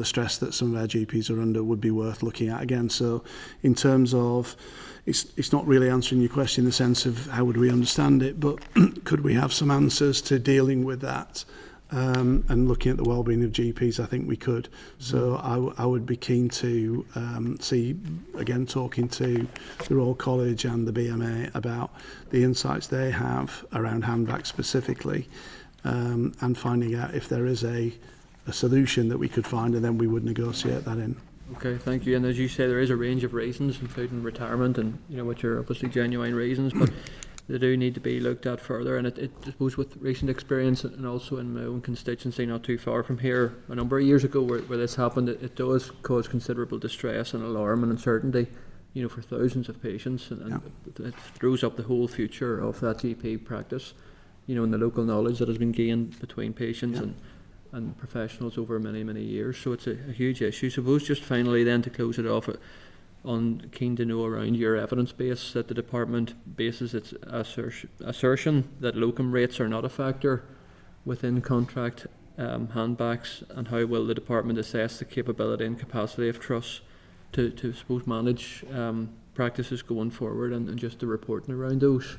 B: stress that some of our GPs are under would be worth looking at again. So in terms of, it's not really answering your question in the sense of how would we understand it, but could we have some answers to dealing with that? And looking at the well-being of GPs, I think we could. So I would be keen to see, again, talking to the Royal College and the BMA about the insights they have around handbacks specifically, and finding out if there is a solution that we could find, and then we would negotiate that in.
J: Okay, thank you. And as you say, there is a range of reasons, including retirement and, which are obviously genuine reasons, but they do need to be looked at further. And I suppose with recent experience, and also in my own constituency not too far from here, a number of years ago where this happened, it does cause considerable distress and alarm and uncertainty, for thousands of patients, and it throws up the whole future of that GP practice, and the local knowledge that has been gained between patients and professionals over many, many years. So it's a huge issue. Suppose just finally then to close it off, keen to know around your evidence base that the department bases its assertion that locum rates are not a factor within contract handbacks, and how will the department assess the capability and capacity of trusts to suppose manage practices going forward, and just the reporting around those,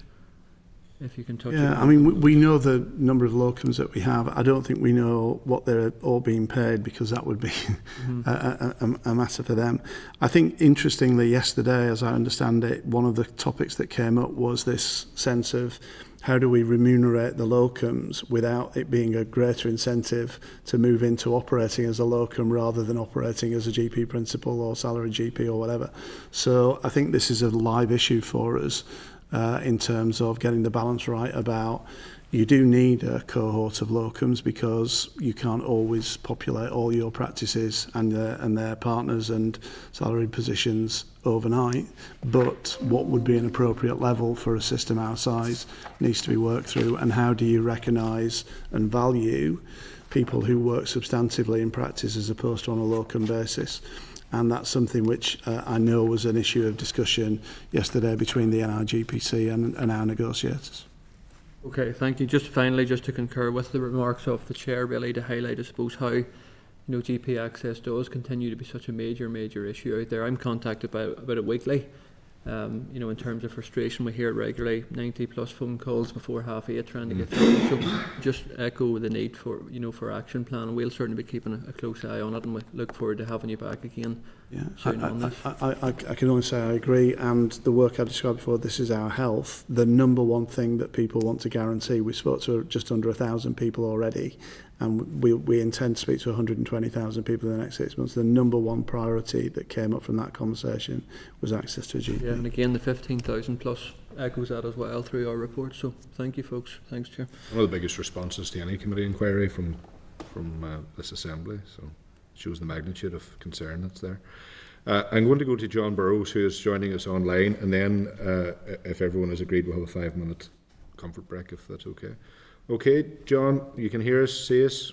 J: if you can touch on that.
B: I mean, we know the number of locums that we have. I don't think we know what they're all being paid, because that would be a matter for them. I think, interestingly, yesterday, as I understand it, one of the topics that came up was this sense of how do we remunerate the locums without it being a greater incentive to move into operating as a locum rather than operating as a GP principal or salaried GP or whatever. So I think this is a live issue for us. In terms of getting the balance right about, you do need a cohort of locums, because you can't always populate all your practices and their partners and salaried positions overnight, but what would be an appropriate level for a system our size needs to be worked through. And how do you recognise and value people who work substantively in practice as opposed to on a locum basis? And that's something which I know was an issue of discussion yesterday between the NRGPC and our negotiators.
J: Okay, thank you. Just finally, just to concur with the remarks of the Chair, really to highlight, I suppose, how GP access does continue to be such a major issue out there. I'm contacted about it weekly. In terms of frustration, we hear it regularly, 90 plus phone calls before 8:30 trying to get through. So just echo the need for action plan, and we'll certainly be keeping a close eye on it, and we look forward to having you back again soon on this.
B: I can only say I agree, and the work I described before, this is our health. The number one thing that people want to guarantee, we spoke to just under 1,000 people already, and we intend to speak to 120,000 people in the next 6 months. The number one priority that came up from that conversation was access to a GP.
J: Yeah, and again, the 15,000 plus echoes that as well through our report. So thank you, folks. Thanks, Chair.
E: One of the biggest responses to any committee inquiry from this Assembly, so it shows the magnitude of concern that's there. I'm going to go to John Burrows, who is joining us online, and then, if everyone has agreed, we'll have a 5-minute comfort break, if that's okay. Okay, John, you can hear us, see us?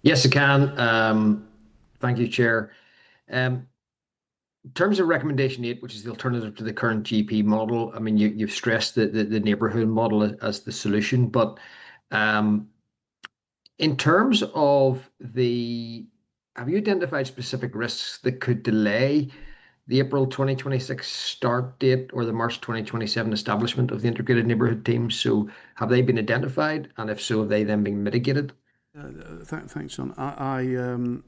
K: Yes, I can. Thank you, Chair. In terms of recommendation 8, which is the alternative to the current GP model, I mean, you've stressed the neighbourhood model as the solution, but in terms of have you identified specific risks that could delay the April 2026 start date or the March 2027 establishment of the integrated neighbourhood teams? So have they been identified, and if so, have they then been mitigated?
B: Thanks, John.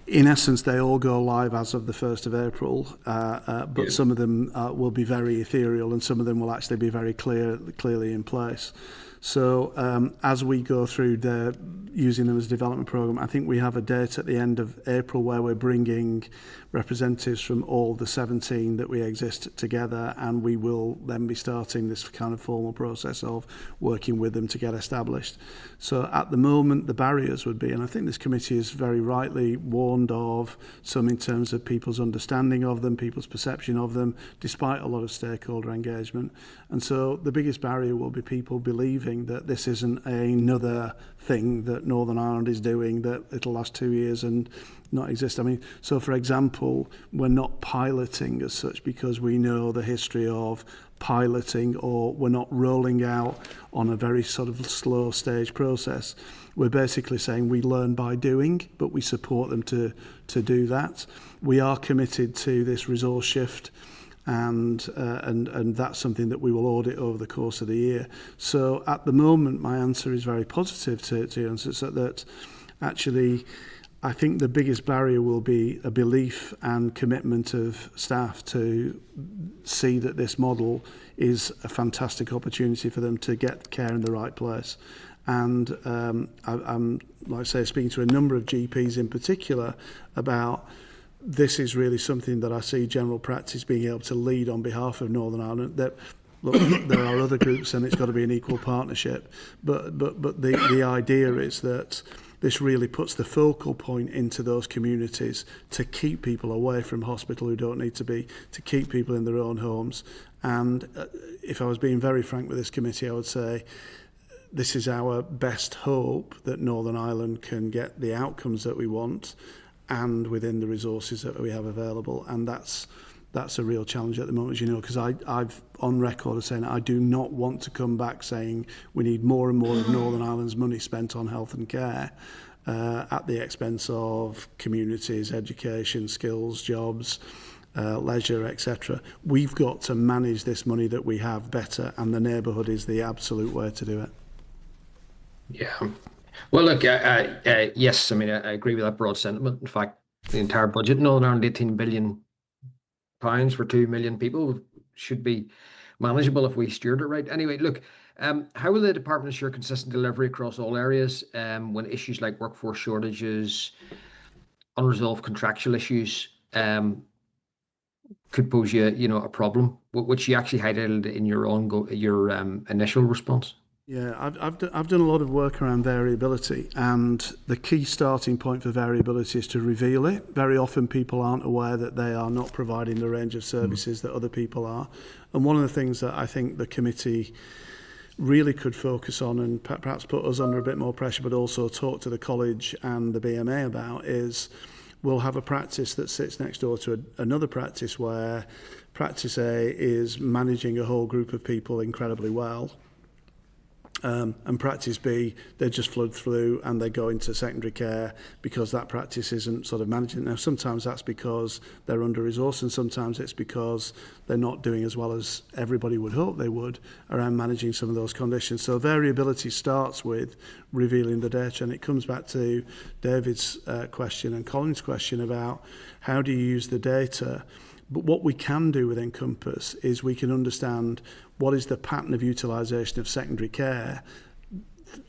B: In essence, they all go live as of the 1st of April, but some of them will be very ethereal and some of them will actually be very clearly in place. So as we go through using them as a development programme, I think we have a date at the end of April where we're bringing representatives from all the 17 that we exist together, and we will then be starting this kind of formal process of working with them to get established. So at the moment, the barriers would be, and I think this committee is very rightly warned of some in terms of people's understanding of them, people's perception of them, despite a lot of stakeholder engagement. And so the biggest barrier will be people believing that this isn't another thing that Northern Ireland is doing, that it'll last 2 years and not exist. I mean, so for example, we're not piloting as such because we know the history of piloting, or we're not rolling out on a very sort of slow stage process. We're basically saying we learn by doing, but we support them to do that. We are committed to this resource shift, and that's something that we will audit over the course of the year. So at the moment, my answer is very positive to your answer, so that actually I think the biggest barrier will be a belief and commitment of staff to see that this model is a fantastic opportunity for them to get care in the right place. And I'm, like I say, speaking to a number of GPs in particular about this is really something that I see general practice being able to lead on behalf of Northern Ireland. That look, there are other groups and it's got to be an equal partnership. But the idea is that this really puts the focal point into those communities to keep people away from hospital who don't need to be, to keep people in their own homes. And if I was being very frank with this committee, I would say this is our best hope that Northern Ireland can get the outcomes that we want and within the resources that we have available. And that's a real challenge at the moment, as you know, because I've on record as saying I do not want to come back saying we need more and more of Northern Ireland's money spent on health and care at the expense of communities, education, skills, jobs, leisure, etc. We've got to manage this money that we have better, and the neighbourhood is the absolute way to do it.
K: Yeah. Well, look, yes, I mean, I agree with that broad sentiment. In fact, the entire budget in Northern Ireland, £18 billion for 2 million people, should be manageable if we steered it right. Anyway, look, how will the department ensure consistent delivery across all areas when issues like workforce shortages, unresolved contractual issues could pose you a problem, which you actually highlighted in your initial response?
B: Yeah, I've done a lot of work around variability, and the key starting point for variability is to reveal it. Very often people aren't aware that they are not providing the range of services that other people are. And one of the things that I think the committee really could focus on, and perhaps put us under a bit more pressure, but also talk to the college and the BMA about, is we'll have a practice that sits next door to another practice where practice A is managing a whole group of people incredibly well. And practice B, they just flood through and they go into secondary care because that practice isn't sort of managing. Now, sometimes that's because they're under-resourced, and sometimes it's because they're not doing as well as everybody would hope they would around managing some of those conditions. So variability starts with revealing the data, and it comes back to David's question and Colin's question about how do you use the data. But what we can do with Encompass is we can understand what is the pattern of utilisation of secondary care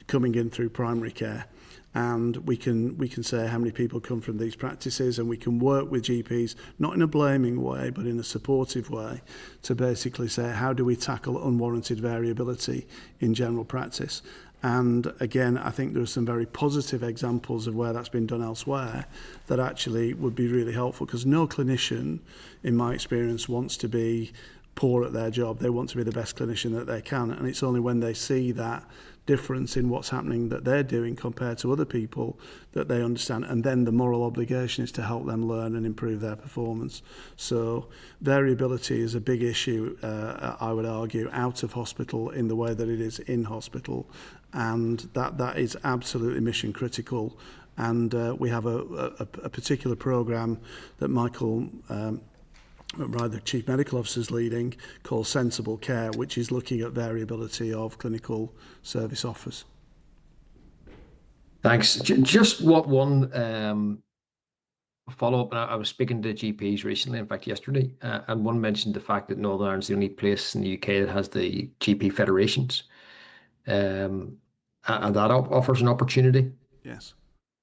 B: coming in through primary care. And we can say how many people come from these practices, and we can work with GPs, not in a blaming way, but in a supportive way, to basically say how do we tackle unwarranted variability in general practice. And again, I think there are some very positive examples of where that's been done elsewhere that actually would be really helpful, because no clinician, in my experience, wants to be poor at their job. They want to be the best clinician that they can, and it's only when they see that difference in what's happening that they're doing compared to other people that they understand, and then the moral obligation is to help them learn and improve their performance. So variability is a big issue, I would argue, out of hospital in the way that it is in hospital, and that is absolutely mission critical. And we have a particular programme that Michael the Chief Medical Officer is leading, called Sensible Care, which is looking at variability of clinical service offers.
K: Thanks. Just what one follow-up. I was speaking to GPs recently, in fact yesterday, and one mentioned the fact that Northern Ireland's the only place in the UK that has the GP federations, and that offers an opportunity.
B: Yes.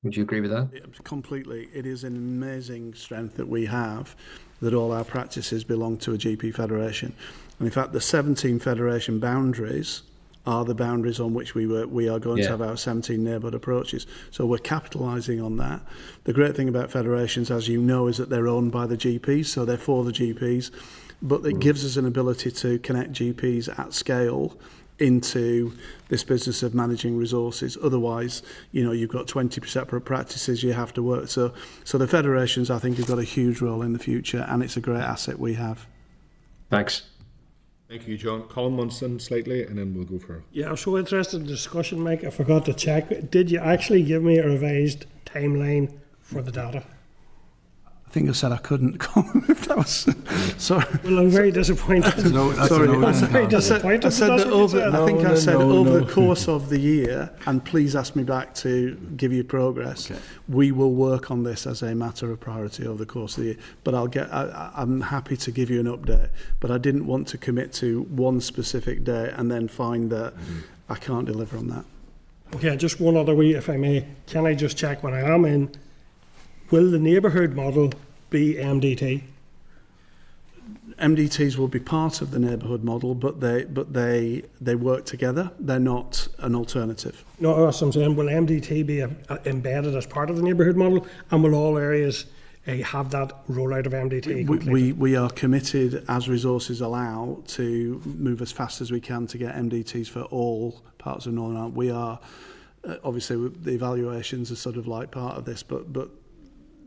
K: Would you agree with that?
B: Completely. It is an amazing strength that we have, that all our practices belong to a GP federation. And in fact, the 17 federation boundaries are the boundaries on which we are going to have our 17 neighbourhood approaches. So we're capitalising on that. The great thing about federations, as you know, is that they're owned by the GPs, so they're for the GPs, but it gives us an ability to connect GPs at scale into this business of managing resources. Otherwise, you've got 20 separate practices you have to work. So the federations, I think, have got a huge role in the future, and it's a great asset we have.
K: Thanks.
E: Thank you, John. Colin Munson, slightly, and then we'll go for...
G: Yeah, I'm so interested in the discussion, Mike. I forgot to check. Did you actually give me a revised timeline for the data?
B: I think I said I couldn't come if that was... Sorry.
G: Well, I'm very disappointed.
B: Sorry.
G: I'm very disappointed.
B: I said that over the course of the year, and please ask me back to give you progress. Okay. We will work on this as a matter of priority over the course of the year. But I'm happy to give you an update. But I didn't want to commit to one specific day and then find that I can't deliver on that.
G: Okay, just one other way, if I may. Can I just check when I am in? Will the neighbourhood model be MDT?
B: MDTs will be part of the neighbourhood model, but they work together. They're not an alternative.
G: No, that's what I'm saying. Will MDT be embedded as part of the neighbourhood model, and will all areas have that rollout of MDT?
B: We are committed, as resources allow, to move as fast as we can to get MDTs for all parts of Northern Ireland. We are obviously the evaluations are sort of like part of this, but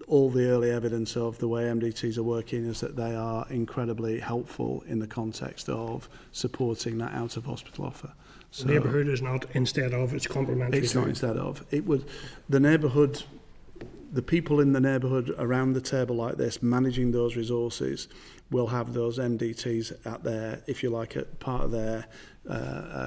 B: all the early evidence of the way MDTs are working is that they are incredibly helpful in the context of supporting that out-of-hospital offer.
G: So neighbourhood is not instead of, it's complementary.
B: It's not instead of. It would, the neighbourhood, the people in the neighbourhood around the table like this, managing those resources, will have those MDTs at their, if you like, at part of their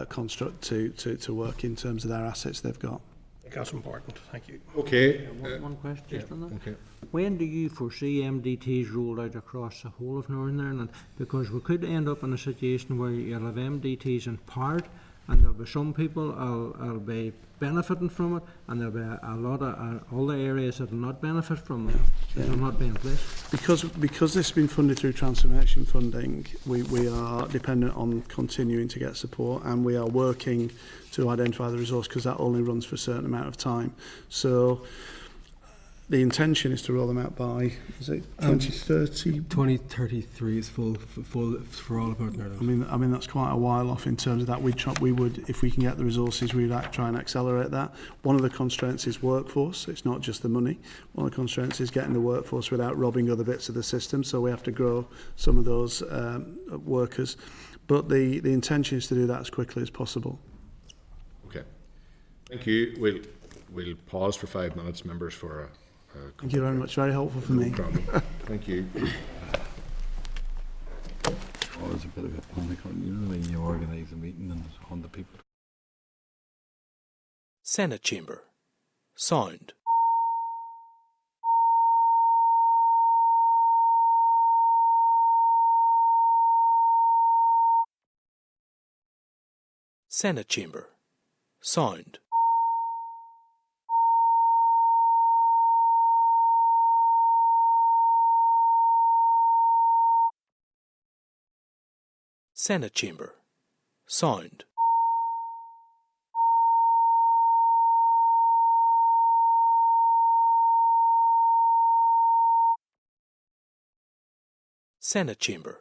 B: construct to work in terms of their assets they've got.
G: I think that's important. Thank you.
E: Okay.
H: One question just on that.
E: Okay.
H: When do you foresee MDTs rolled out across the whole of Northern Ireland? Because we could end up in a situation where you'll have MDTs in part, and there'll be some people will be benefiting from it, and there'll be a lot of other areas that will not benefit from it. It will not be in place.
B: Because this has been funded through transformation funding, we are dependent on continuing to get support, and we are working to identify the resource, because that only runs for a certain amount of time. So the intention is to roll them out by, is it 2030?
F: 2033 is full for all of Northern Ireland.
B: I mean that's quite a while off in terms of that. We would, if we can get the resources, we'd try and accelerate that. One of the constraints is workforce. It's not just the money. One of the constraints is getting the workforce without robbing other bits of the system. So we have to grow some of those workers. But the intention is to do that as quickly as possible.
E: Okay. Thank you. We'll pause for 5 minutes, members, for a
B: thank you very much. Very helpful for me.
E: Thank you.
D: Always a bit of a panic, when you organise a meeting and there's 100 people.
A: Senate Chamber. Sound. Senate Chamber. Sound. Senate Chamber. Sound. Senate Chamber.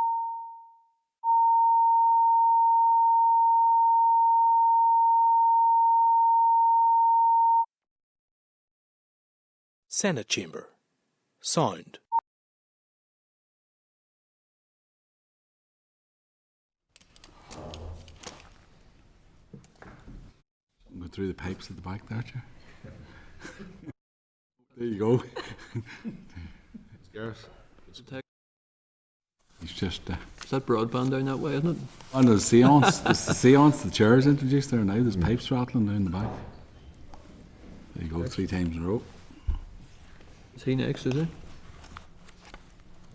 A: Senate Chamber. Sound.
D: Go through the pipes at the back there, Chair. There you go.
E: Gareth?
D: It's just
J: Is that broadband down that way, isn't it?
D: on the seance. There's the seance. The chair is introduced there now. There's pipes rattling down the back. There you go, 3 times in a row.
J: Is he next, is he?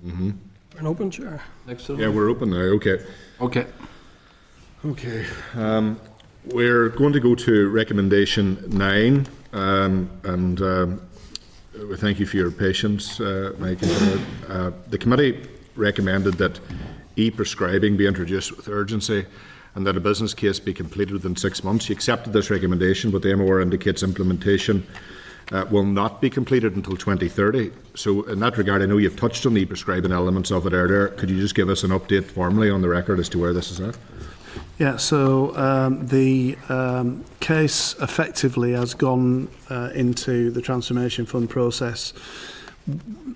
E: Mm-hmm.
G: We're an open chair.
J: Next to him?
E: Yeah, we're open now. Okay.
D: Okay.
E: Okay. We're going to go to recommendation 9, and we thank you for your patience, Mike. The committee recommended that e-prescribing be introduced with urgency and that a business case be completed within 6 months. You accepted this recommendation, but the MOR indicates implementation will not be completed until 2030. So in that regard, I know you've touched on the e-prescribing elements of it earlier. Could you just give us an update formally on the record as to where this is at?
B: Yeah, so the case effectively has gone into the transformation fund process.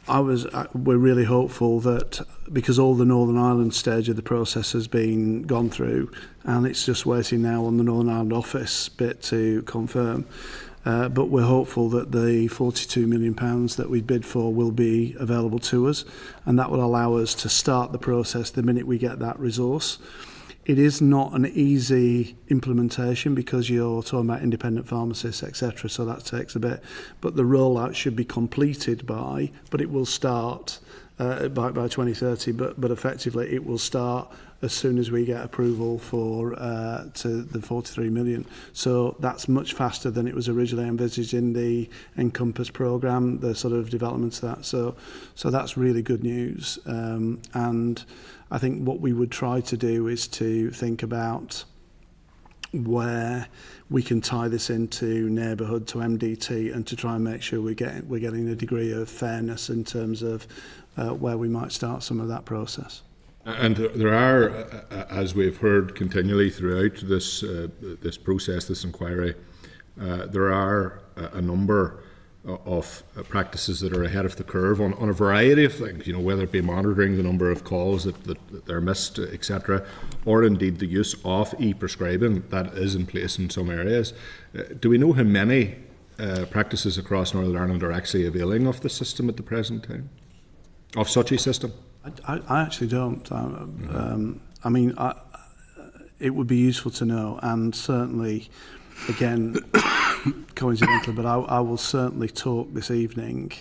B: We're really hopeful that because all the Northern Ireland stage of the process has been gone through, and it's just waiting now on the Northern Ireland office bit to confirm. But we're hopeful that the £42 million that we bid for will be available to us, and that will allow us to start the process the minute we get that resource. It is not an easy implementation because you're talking about independent pharmacists, etc. So that takes a bit. But the rollout should be completed but it will start by 2030. But effectively, it will start as soon as we get approval for to the 43 million. So that's much faster than it was originally envisaged in the Encompass programme, the sort of developments of that. So that's really good news. And I think what we would try to do is to think about where we can tie this into neighbourhood, to MDT, and to try and make sure we're getting a degree of fairness in terms of where we might start some of that process.
E: And there are, as we've heard continually throughout this this process, this inquiry, there are a number of practices that are ahead of the curve on a variety of things, you know, whether it be monitoring the number of calls that they're missed, etc., or indeed the use of e-prescribing that is in place in some areas. Do we know how many practices across Northern Ireland are actually availing of the system at the present time, of such a system?
B: I actually don't. I mean, it would be useful to know, and certainly, again, coincidentally, but I will certainly talk this evening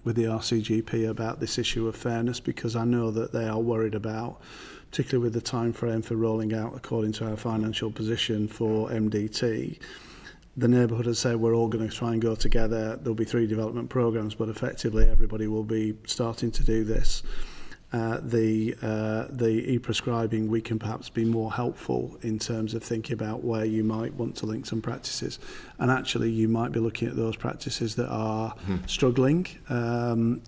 B: with the RCGP about this issue of fairness, because I know that they are worried about, particularly with the time frame for rolling out according to our financial position for MDT. The neighbourhood has said we're all going to try and go together. There'll be 3 development programmes, but effectively everybody will be starting to do this. The e-prescribing, we can perhaps be more helpful in terms of thinking about where you might want to link some practices. And actually you might be looking at those practices that are struggling, to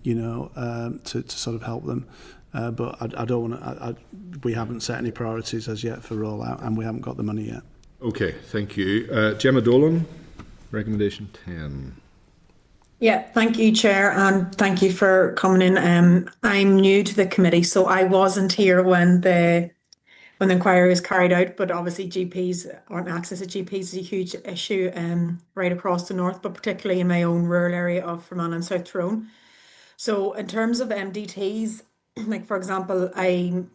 B: sort of help them. But I don't want to, we haven't set any priorities as yet for rollout, and we haven't got the money yet.
E: Okay, thank you. Gemma Dolan, recommendation 10.
L: Yeah, thank you, Chair, and thank you for coming in. I'm new to the committee, so I wasn't here when the inquiry was carried out, but obviously GPs or access to GPs is a huge issue right across the north, but particularly in my own rural area of Fermanagh and South Tyrone. So in terms of MDTs, like for example,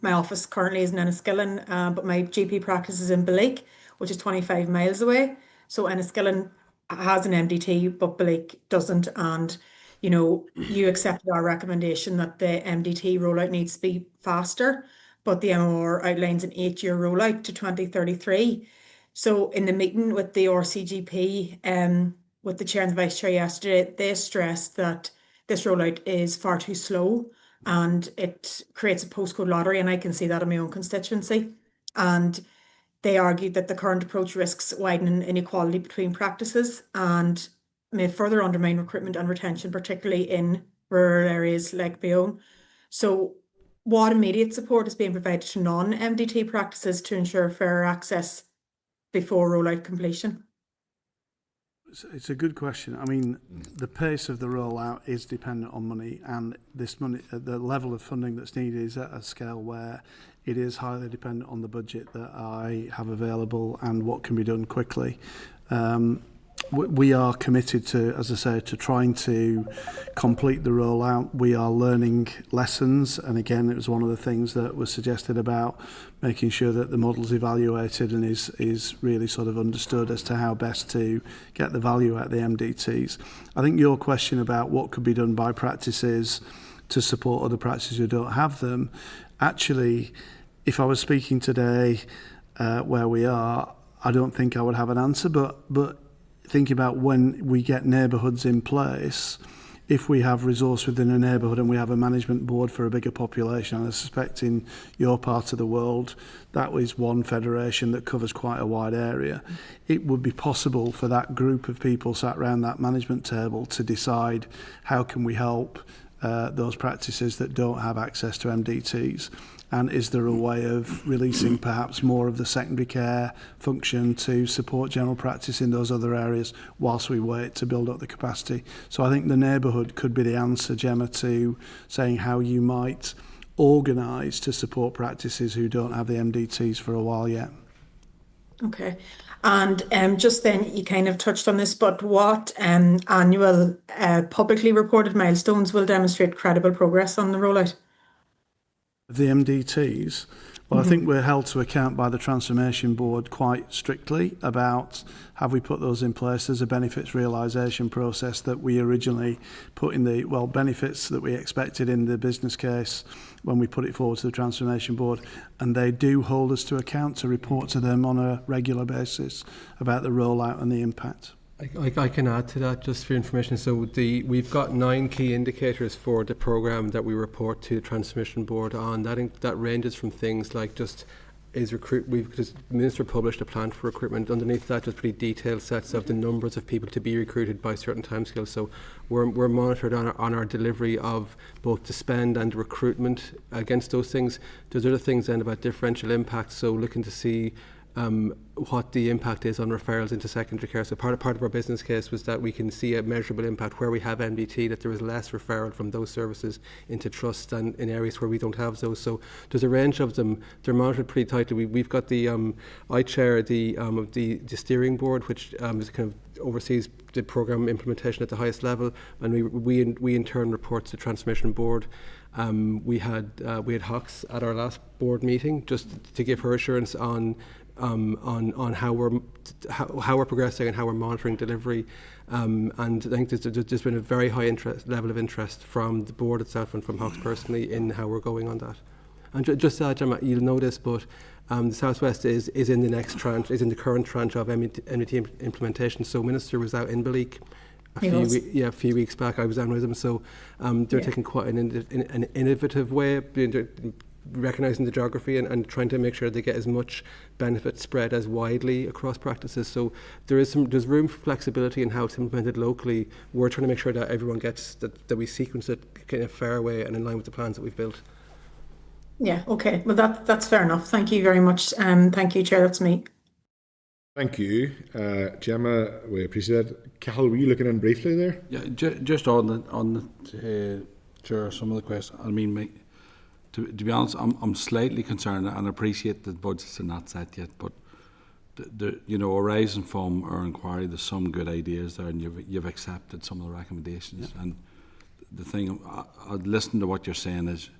L: my office currently is in Enniskillen, but my GP practice is in Balik, which is 25 miles away. So Enniskillen has an MDT, but Balik doesn't. And, you know, you accepted our recommendation that the MDT rollout needs to be faster, but the MOR outlines an 8-year rollout to 2033. So in the meeting with the RCGP, with the chair and the vice chair yesterday, they stressed that this rollout is far too slow and it creates a postcode lottery, and I can see that in my own constituency. And they argued that the current approach risks widening inequality between practices and may further undermine recruitment and retention, particularly in rural areas like my own. So what immediate support is being provided to non-MDT practices to ensure fairer access before rollout completion?
B: It's a good question. I mean, the pace of the rollout is dependent on money, and this money, the level of funding that's needed is at a scale where it is highly dependent on the budget that I have available and what can be done quickly. We are committed to, as I say, to trying to complete the rollout. We are learning lessons, and again, it was one of the things that was suggested about making sure that the model's evaluated and is really sort of understood as to how best to get the value out of the MDTs. I think your question about what could be done by practices to support other practices who don't have them, actually, if I was speaking today where we are, I don't think I would have an answer, but thinking about when we get neighbourhoods in place, if we have resource within a neighbourhood and we have a management board for a bigger population, and I suspect in your part of the world, that is one federation that covers quite a wide area, it would be possible for that group of people sat around that management table to decide how can we help those practices that don't have access to MDTs. And is there a way of releasing perhaps more of the secondary care function to support general practice in those other areas whilst we wait to build up the capacity? So I think the neighbourhood could be the answer, Gemma, to saying how you might organise to support practices who don't have the MDTs for a while yet.
L: Okay. And just then, you kind of touched on this, but what annual publicly reported milestones will demonstrate credible progress on the rollout?
B: The MDTs, well, I think we're held to account by the Transformation Board quite strictly about have we put those in place. There's a benefits realisation process that we originally put in the, well, benefits that we expected in the business case when we put it forward to the Transformation Board, and they do hold us to account to report to them on a regular basis about the rollout and the impact.
F: I can add to that just for information. So we've got 9 key indicators for the programme that we report to the Transmission Board on. That ranges from things like just the Minister published a plan for recruitment. Underneath that, just pretty detailed sets of the numbers of people to be recruited by certain timescales. So we're monitored on our delivery of both the spend and recruitment against those things. There's other things then about differential impact. So looking to see what the impact is on referrals into secondary care. So part of our business case was that we can see a measurable impact where we have MDT, that there is less referral from those services into trust than in areas where we don't have those. So there's a range of them. They're monitored pretty tightly. We've got I chair the steering board, which is kind of oversees the programme implementation at the highest level, and we in turn report to the Transmission Board. We had Hawks at our last board meeting just to give her assurance on how we're progressing and how we're monitoring delivery, and I think there's been a very high level of interest from the board itself and from Hawks personally in how we're going on that. And just Gemma, you'll notice, but the Southwest is in the next tranche, is in the current tranche of MDT implementation. So Minister was out in Balik a few weeks back. I was down with him, so they're taking quite an innovative way, recognising the geography and trying to make sure they get as much benefit spread as widely across practices. So there's room for flexibility in how it's implemented locally. We're trying to make sure that everyone gets that we sequence it in a fair way and in line with the plans that we've built.
L: Yeah, okay. Well, that's fair enough. Thank you very much. Thank you, Chair. That's me.
E: Thank you, Gemma. We appreciate it. Cathal, were you looking in briefly there?
D: Yeah, just on the Chair, some of the questions. I mean, to be honest, I'm slightly concerned and appreciate that budgets are not set yet, but arising from our inquiry, there's some good ideas there, and you've accepted some of the recommendations. Yeah. And the thing I'd listen to what you're saying is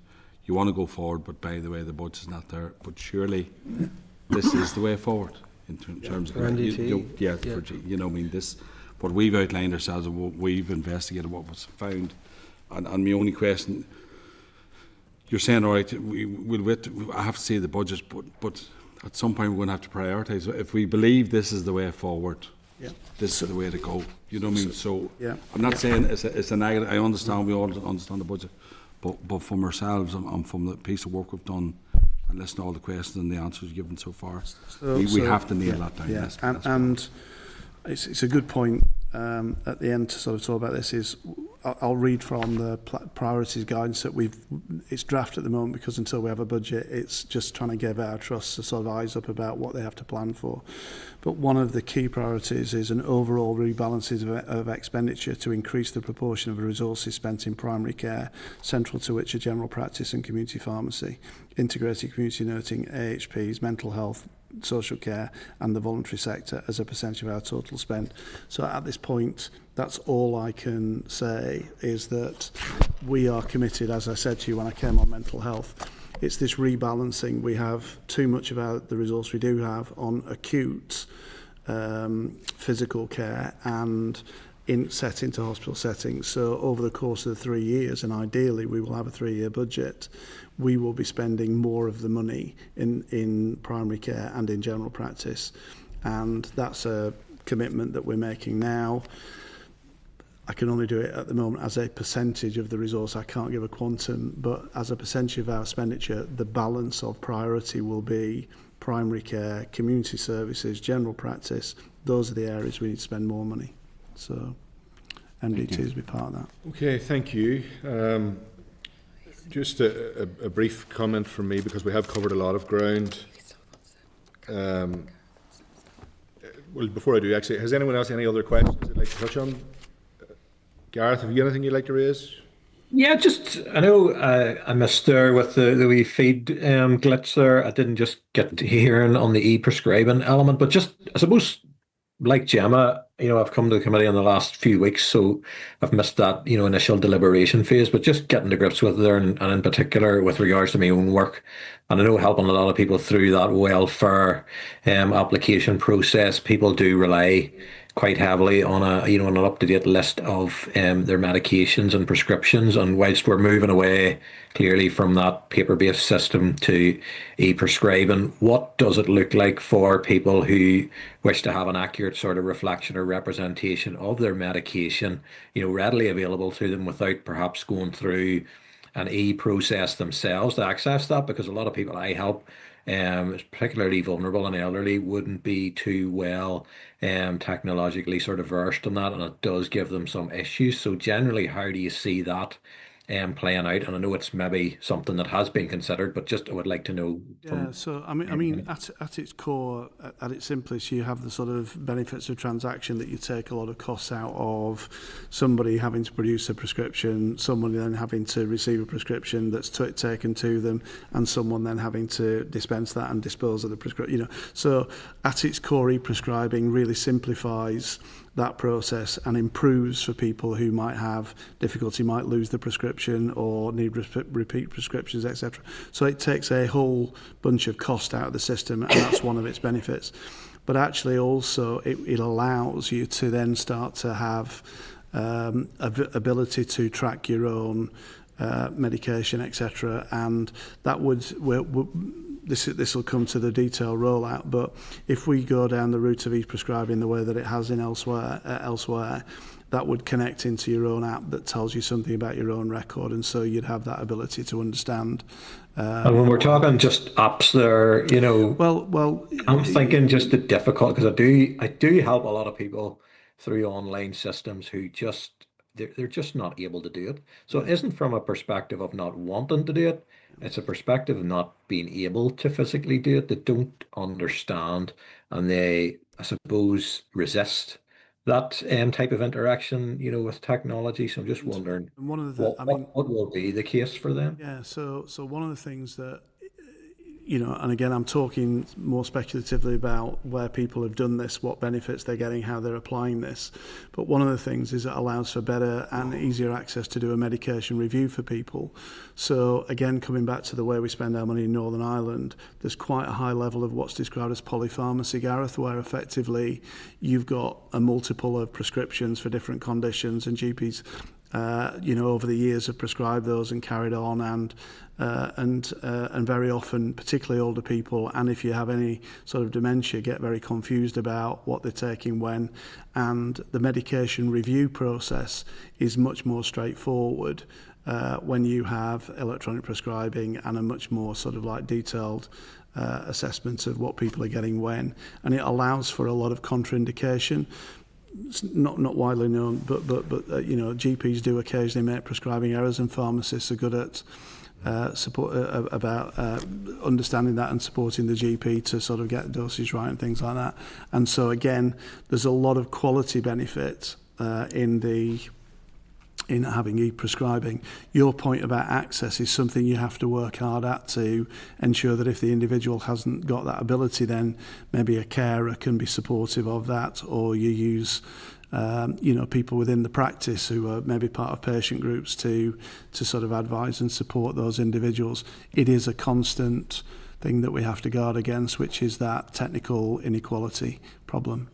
D: you want to go forward, but by the way, the budget's not there. But surely this is the way forward in terms of NDT. This what we've outlined ourselves and what we've investigated, what was found, and my only question. You're saying, all right, we'll wait. I have to see the budget, but at some point we're going to have to prioritise. If we believe this is the way forward, this is the way to go. You know what I mean? So I'm not saying it's a negative. I understand, we all understand the budget, but from ourselves and from the piece of work we've done and listening to all the questions and the answers given so far, we have to nail that down.
B: Yeah, and it's a good point at the end to sort of talk about this is I'll read from the priorities guidance that it's draft at the moment, because until we have a budget, it's just trying to give our trusts a sort of eyes up about what they have to plan for. But one of the key priorities is an overall rebalancing of expenditure to increase the proportion of resources spent in primary care, central to which are general practice and community pharmacy, integrated community nursing, AHPs, mental health, social care and the voluntary sector as a percentage of our total spend. So at this point, that's all I can say, is that we are committed, as I said to you when I came on mental health. It's this rebalancing. We have too much of the resource we do have on acute physical care and set into hospital settings. So over the course of the 3 years, and ideally we will have a 3-year budget, we will be spending more of the money in primary care and in general practice. And that's a commitment that we're making now. I can only do it at the moment as a percentage of the resource. I can't give a quantum, but as a percentage of our expenditure, the balance of priority will be primary care, community services, general practice. Those are the areas we need to spend more money. So MDT will be part of that.
E: Okay, thank you. Just a brief comment from me, because we have covered a lot of ground. Well, before I do, actually, has anyone else any other questions they'd like to touch on? Gareth, have you anything you'd like to raise?
M: Yeah, just, I know I missed there with the wee feed glitch there. I didn't just get to hearing on the e-prescribing element, but just, I suppose, like Gemma, I've come to the committee in the last few weeks, so I've missed that, initial deliberation phase, but just getting to grips with it there, and in particular with regards to my own work. And I know helping a lot of people through that welfare application process, people do rely quite heavily on an up-to-date list of their medications and prescriptions. And whilst we're moving away clearly from that paper-based system to e-prescribing, what does it look like for people who wish to have an accurate sort of reflection or representation of their medication, readily available to them without perhaps going through an e-process themselves to access that? Because a lot of people I help, particularly vulnerable and elderly, wouldn't be too well technologically sort of versed in that, and it does give them some issues. So generally, how do you see that playing out? And I know it's maybe something that has been considered, but just I would like to know.
B: Yeah, so I mean, at its core, at its simplest, you have the sort of benefits of transaction, that you take a lot of costs out of somebody having to produce a prescription, somebody then having to receive a prescription that's taken to them, and someone then having to dispense that and dispose of the prescription. So at its core, e-prescribing really simplifies that process and improves for people who might have difficulty, might lose the prescription or need repeat prescriptions, etc. So it takes a whole bunch of cost out of the system, and that's one of its benefits. But actually also it allows you to then start to have ability to track your own medication, etc. And that this will come to the detailed rollout, but if we go down the route of e-prescribing the way that it has in elsewhere, that would connect into your own app that tells you something about your own record, and so you'd have that ability to understand.
M: And when we're talking just apps there,
B: well,
M: I'm thinking just the difficult, because I do help a lot of people through online systems who they're just not able to do it. So it isn't from a perspective of not wanting to do it. It's a perspective of not being able to physically do it. They don't understand, and they, I suppose, resist that type of interaction, with technology. So I'm just wondering what will be the case for them?
B: Yeah, so one of the things that, and again, I'm talking more speculatively about where people have done this, what benefits they're getting, how they're applying this. But one of the things is it allows for better and easier access to do a medication review for people. So again, coming back to the way we spend our money in Northern Ireland, there's quite a high level of what's described as polypharmacy, Gareth, where effectively you've got a multiple of prescriptions for different conditions, and GPs over the years have prescribed those and carried on, and very often, particularly older people, and if you have any sort of dementia, get very confused about what they're taking when, and the medication review process is much more straightforward when you have electronic prescribing and a much more sort of like detailed assessment of what people are getting when, and it allows for a lot of contraindication. it's not widely known, but you know, GPs do occasionally make prescribing errors, and pharmacists are good at about understanding that and supporting the GP to sort of get dosage right and things like that. And so again, there's a lot of quality benefit in having e-prescribing. Your point about access is something you have to work hard at to ensure that if the individual hasn't got that ability, then maybe a carer can be supportive of that, or you use you know, people within the practice who are maybe part of patient groups to sort of advise and support those individuals. It is a constant thing that we have to guard against, which is that technical inequality problem.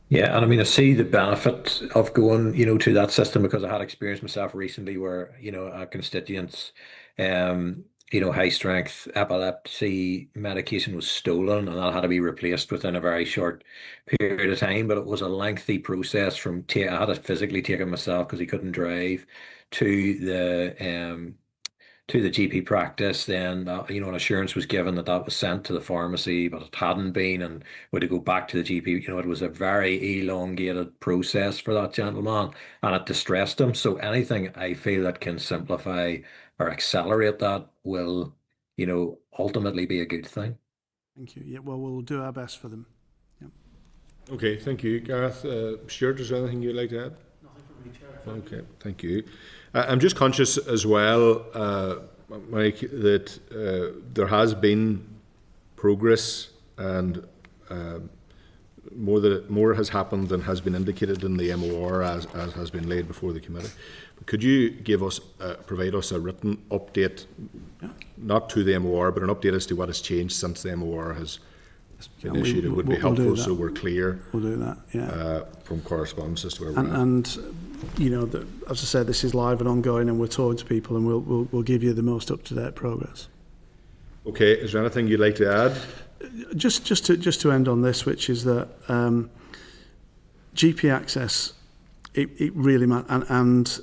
M: Yeah, and I mean, I see the benefit of going, to that system, because I had experience myself recently where, a constituent's, high strength epilepsy medication was stolen, and that had to be replaced within a very short period of time. But it was a lengthy process I had to physically take it myself because he couldn't drive, to the GP practice. Then an assurance was given that was sent to the pharmacy, but it hadn't been, and we had to go back to the GP. It was a very elongated process for that gentleman, and it distressed him. So anything I feel that can simplify or accelerate that will, ultimately be a good thing.
B: Thank you. Yeah, well, we'll do our best for them. Yeah.
E: Okay, thank you, Gareth. Stuart, is there anything you'd like to add?
G: Nothing from me, Chair.
E: Okay, thank you. I'm just conscious as well, Mike, that there has been progress, and more has happened than has been indicated in the MOR as has been laid before the committee. But could you provide us a written update, not to the MOR, but an update as to what has changed since the MOR has been issued? It would be helpful, so we're clear.
B: We'll do that, yeah.
E: From correspondence as to where we're at.
B: And as I said, this is live and ongoing, and we're talking to people, and we'll give you the most up-to-date progress.
E: Okay, is there anything you'd like to add?
B: Just to end on this, which is that GP access, it really matters, and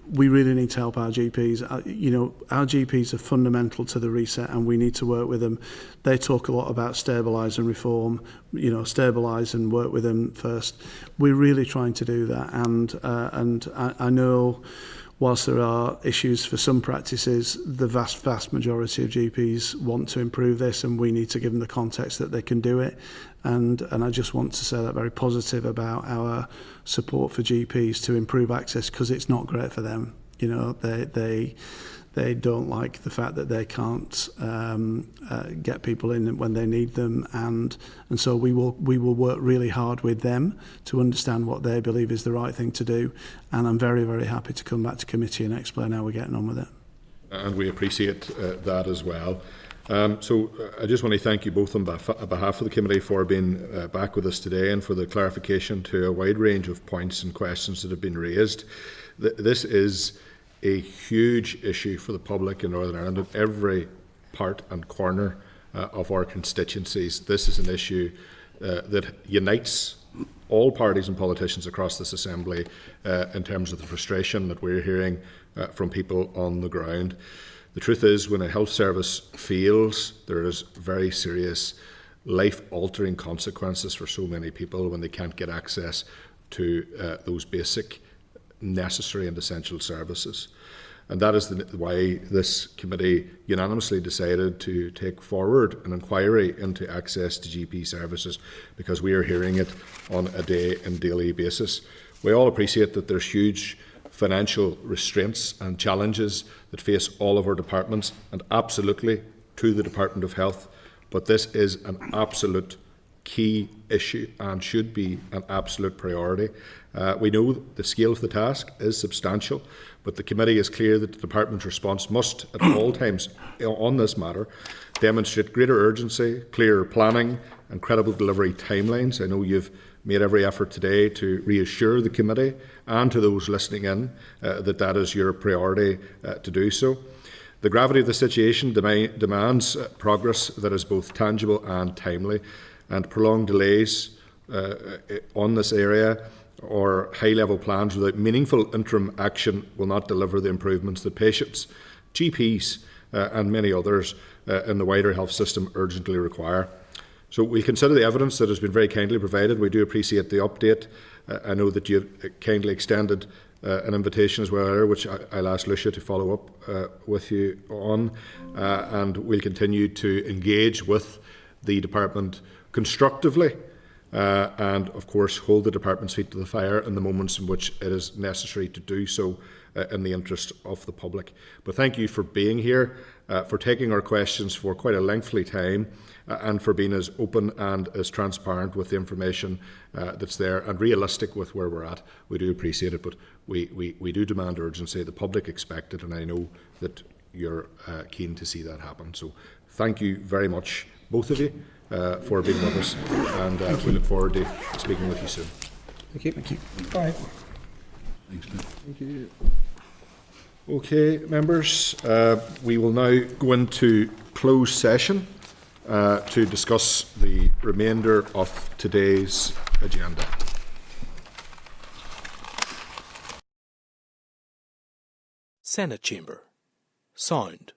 B: we really need to help our GPs. Our GPs are fundamental to the reset, and we need to work with them. They talk a lot about stabilise and reform, stabilise and work with them first. We're really trying to do that, and I know whilst there are issues for some practices, the vast majority of GPs want to improve this, and we need to give them the context that they can do it. And I just want to say that very positive about our support for GPs to improve access, because it's not great for them. They don't like the fact that they can't get people in when they need them, and so we will work really hard with them to understand what they believe is the right thing to do. And I'm very, very happy to come back to committee and explain how we're getting on with it.
E: And we appreciate that as well. So I just want to thank you both on behalf of the committee for being back with us today, and for the clarification to a wide range of points and questions that have been raised. This is a huge issue for the public in Northern Ireland in every part and corner of our constituencies. This is an issue that unites all parties and politicians across this Assembly in terms of the frustration that we're hearing from people on the ground. The truth is, when a health service fails, there is very serious life-altering consequences for so many people when they can't get access to those basic, necessary and essential services. And that is why this committee unanimously decided to take forward an inquiry into access to GP services, because we are hearing it on a day and daily basis. We all appreciate that there's huge financial restraints and challenges that face all of our departments, and absolutely to the Department of Health, but this is an absolute key issue and should be an absolute priority. We know the scale of the task is substantial, but the committee is clear that the department's response must, at all times on this matter, demonstrate greater urgency, clearer planning and credible delivery timelines. I know you've made every effort today to reassure the committee and to those listening in that is your priority to do so. The gravity of the situation demands progress that is both tangible and timely, and prolonged delays on this area or high-level plans without meaningful interim action will not deliver the improvements that patients, GPs and many others in the wider health system urgently require. So we consider the evidence that has been very kindly provided. We do appreciate the update. I know that you have kindly extended an invitation as well, which I'll ask Lucia to follow up with you on, and we'll continue to engage with the department constructively, and of course hold the department's feet to the fire in the moments in which it is necessary to do so in the interest of the public. But thank you for being here, for taking our questions for quite a lengthy time, and for being as open and as transparent with the information that's there and realistic with where we're at. We do appreciate it, but we do demand urgency. The public expect it, and I know that you're keen to see that happen. So thank you very much, both of you, for being with us, and we look forward to speaking with you soon.
F: Thank you. Thank you.
G: All right.
D: Thanks, Nick.
F: Thank you.
E: Okay, members, we will now go into closed session to discuss the remainder of today's agenda.
A: Senate Chamber. Sound.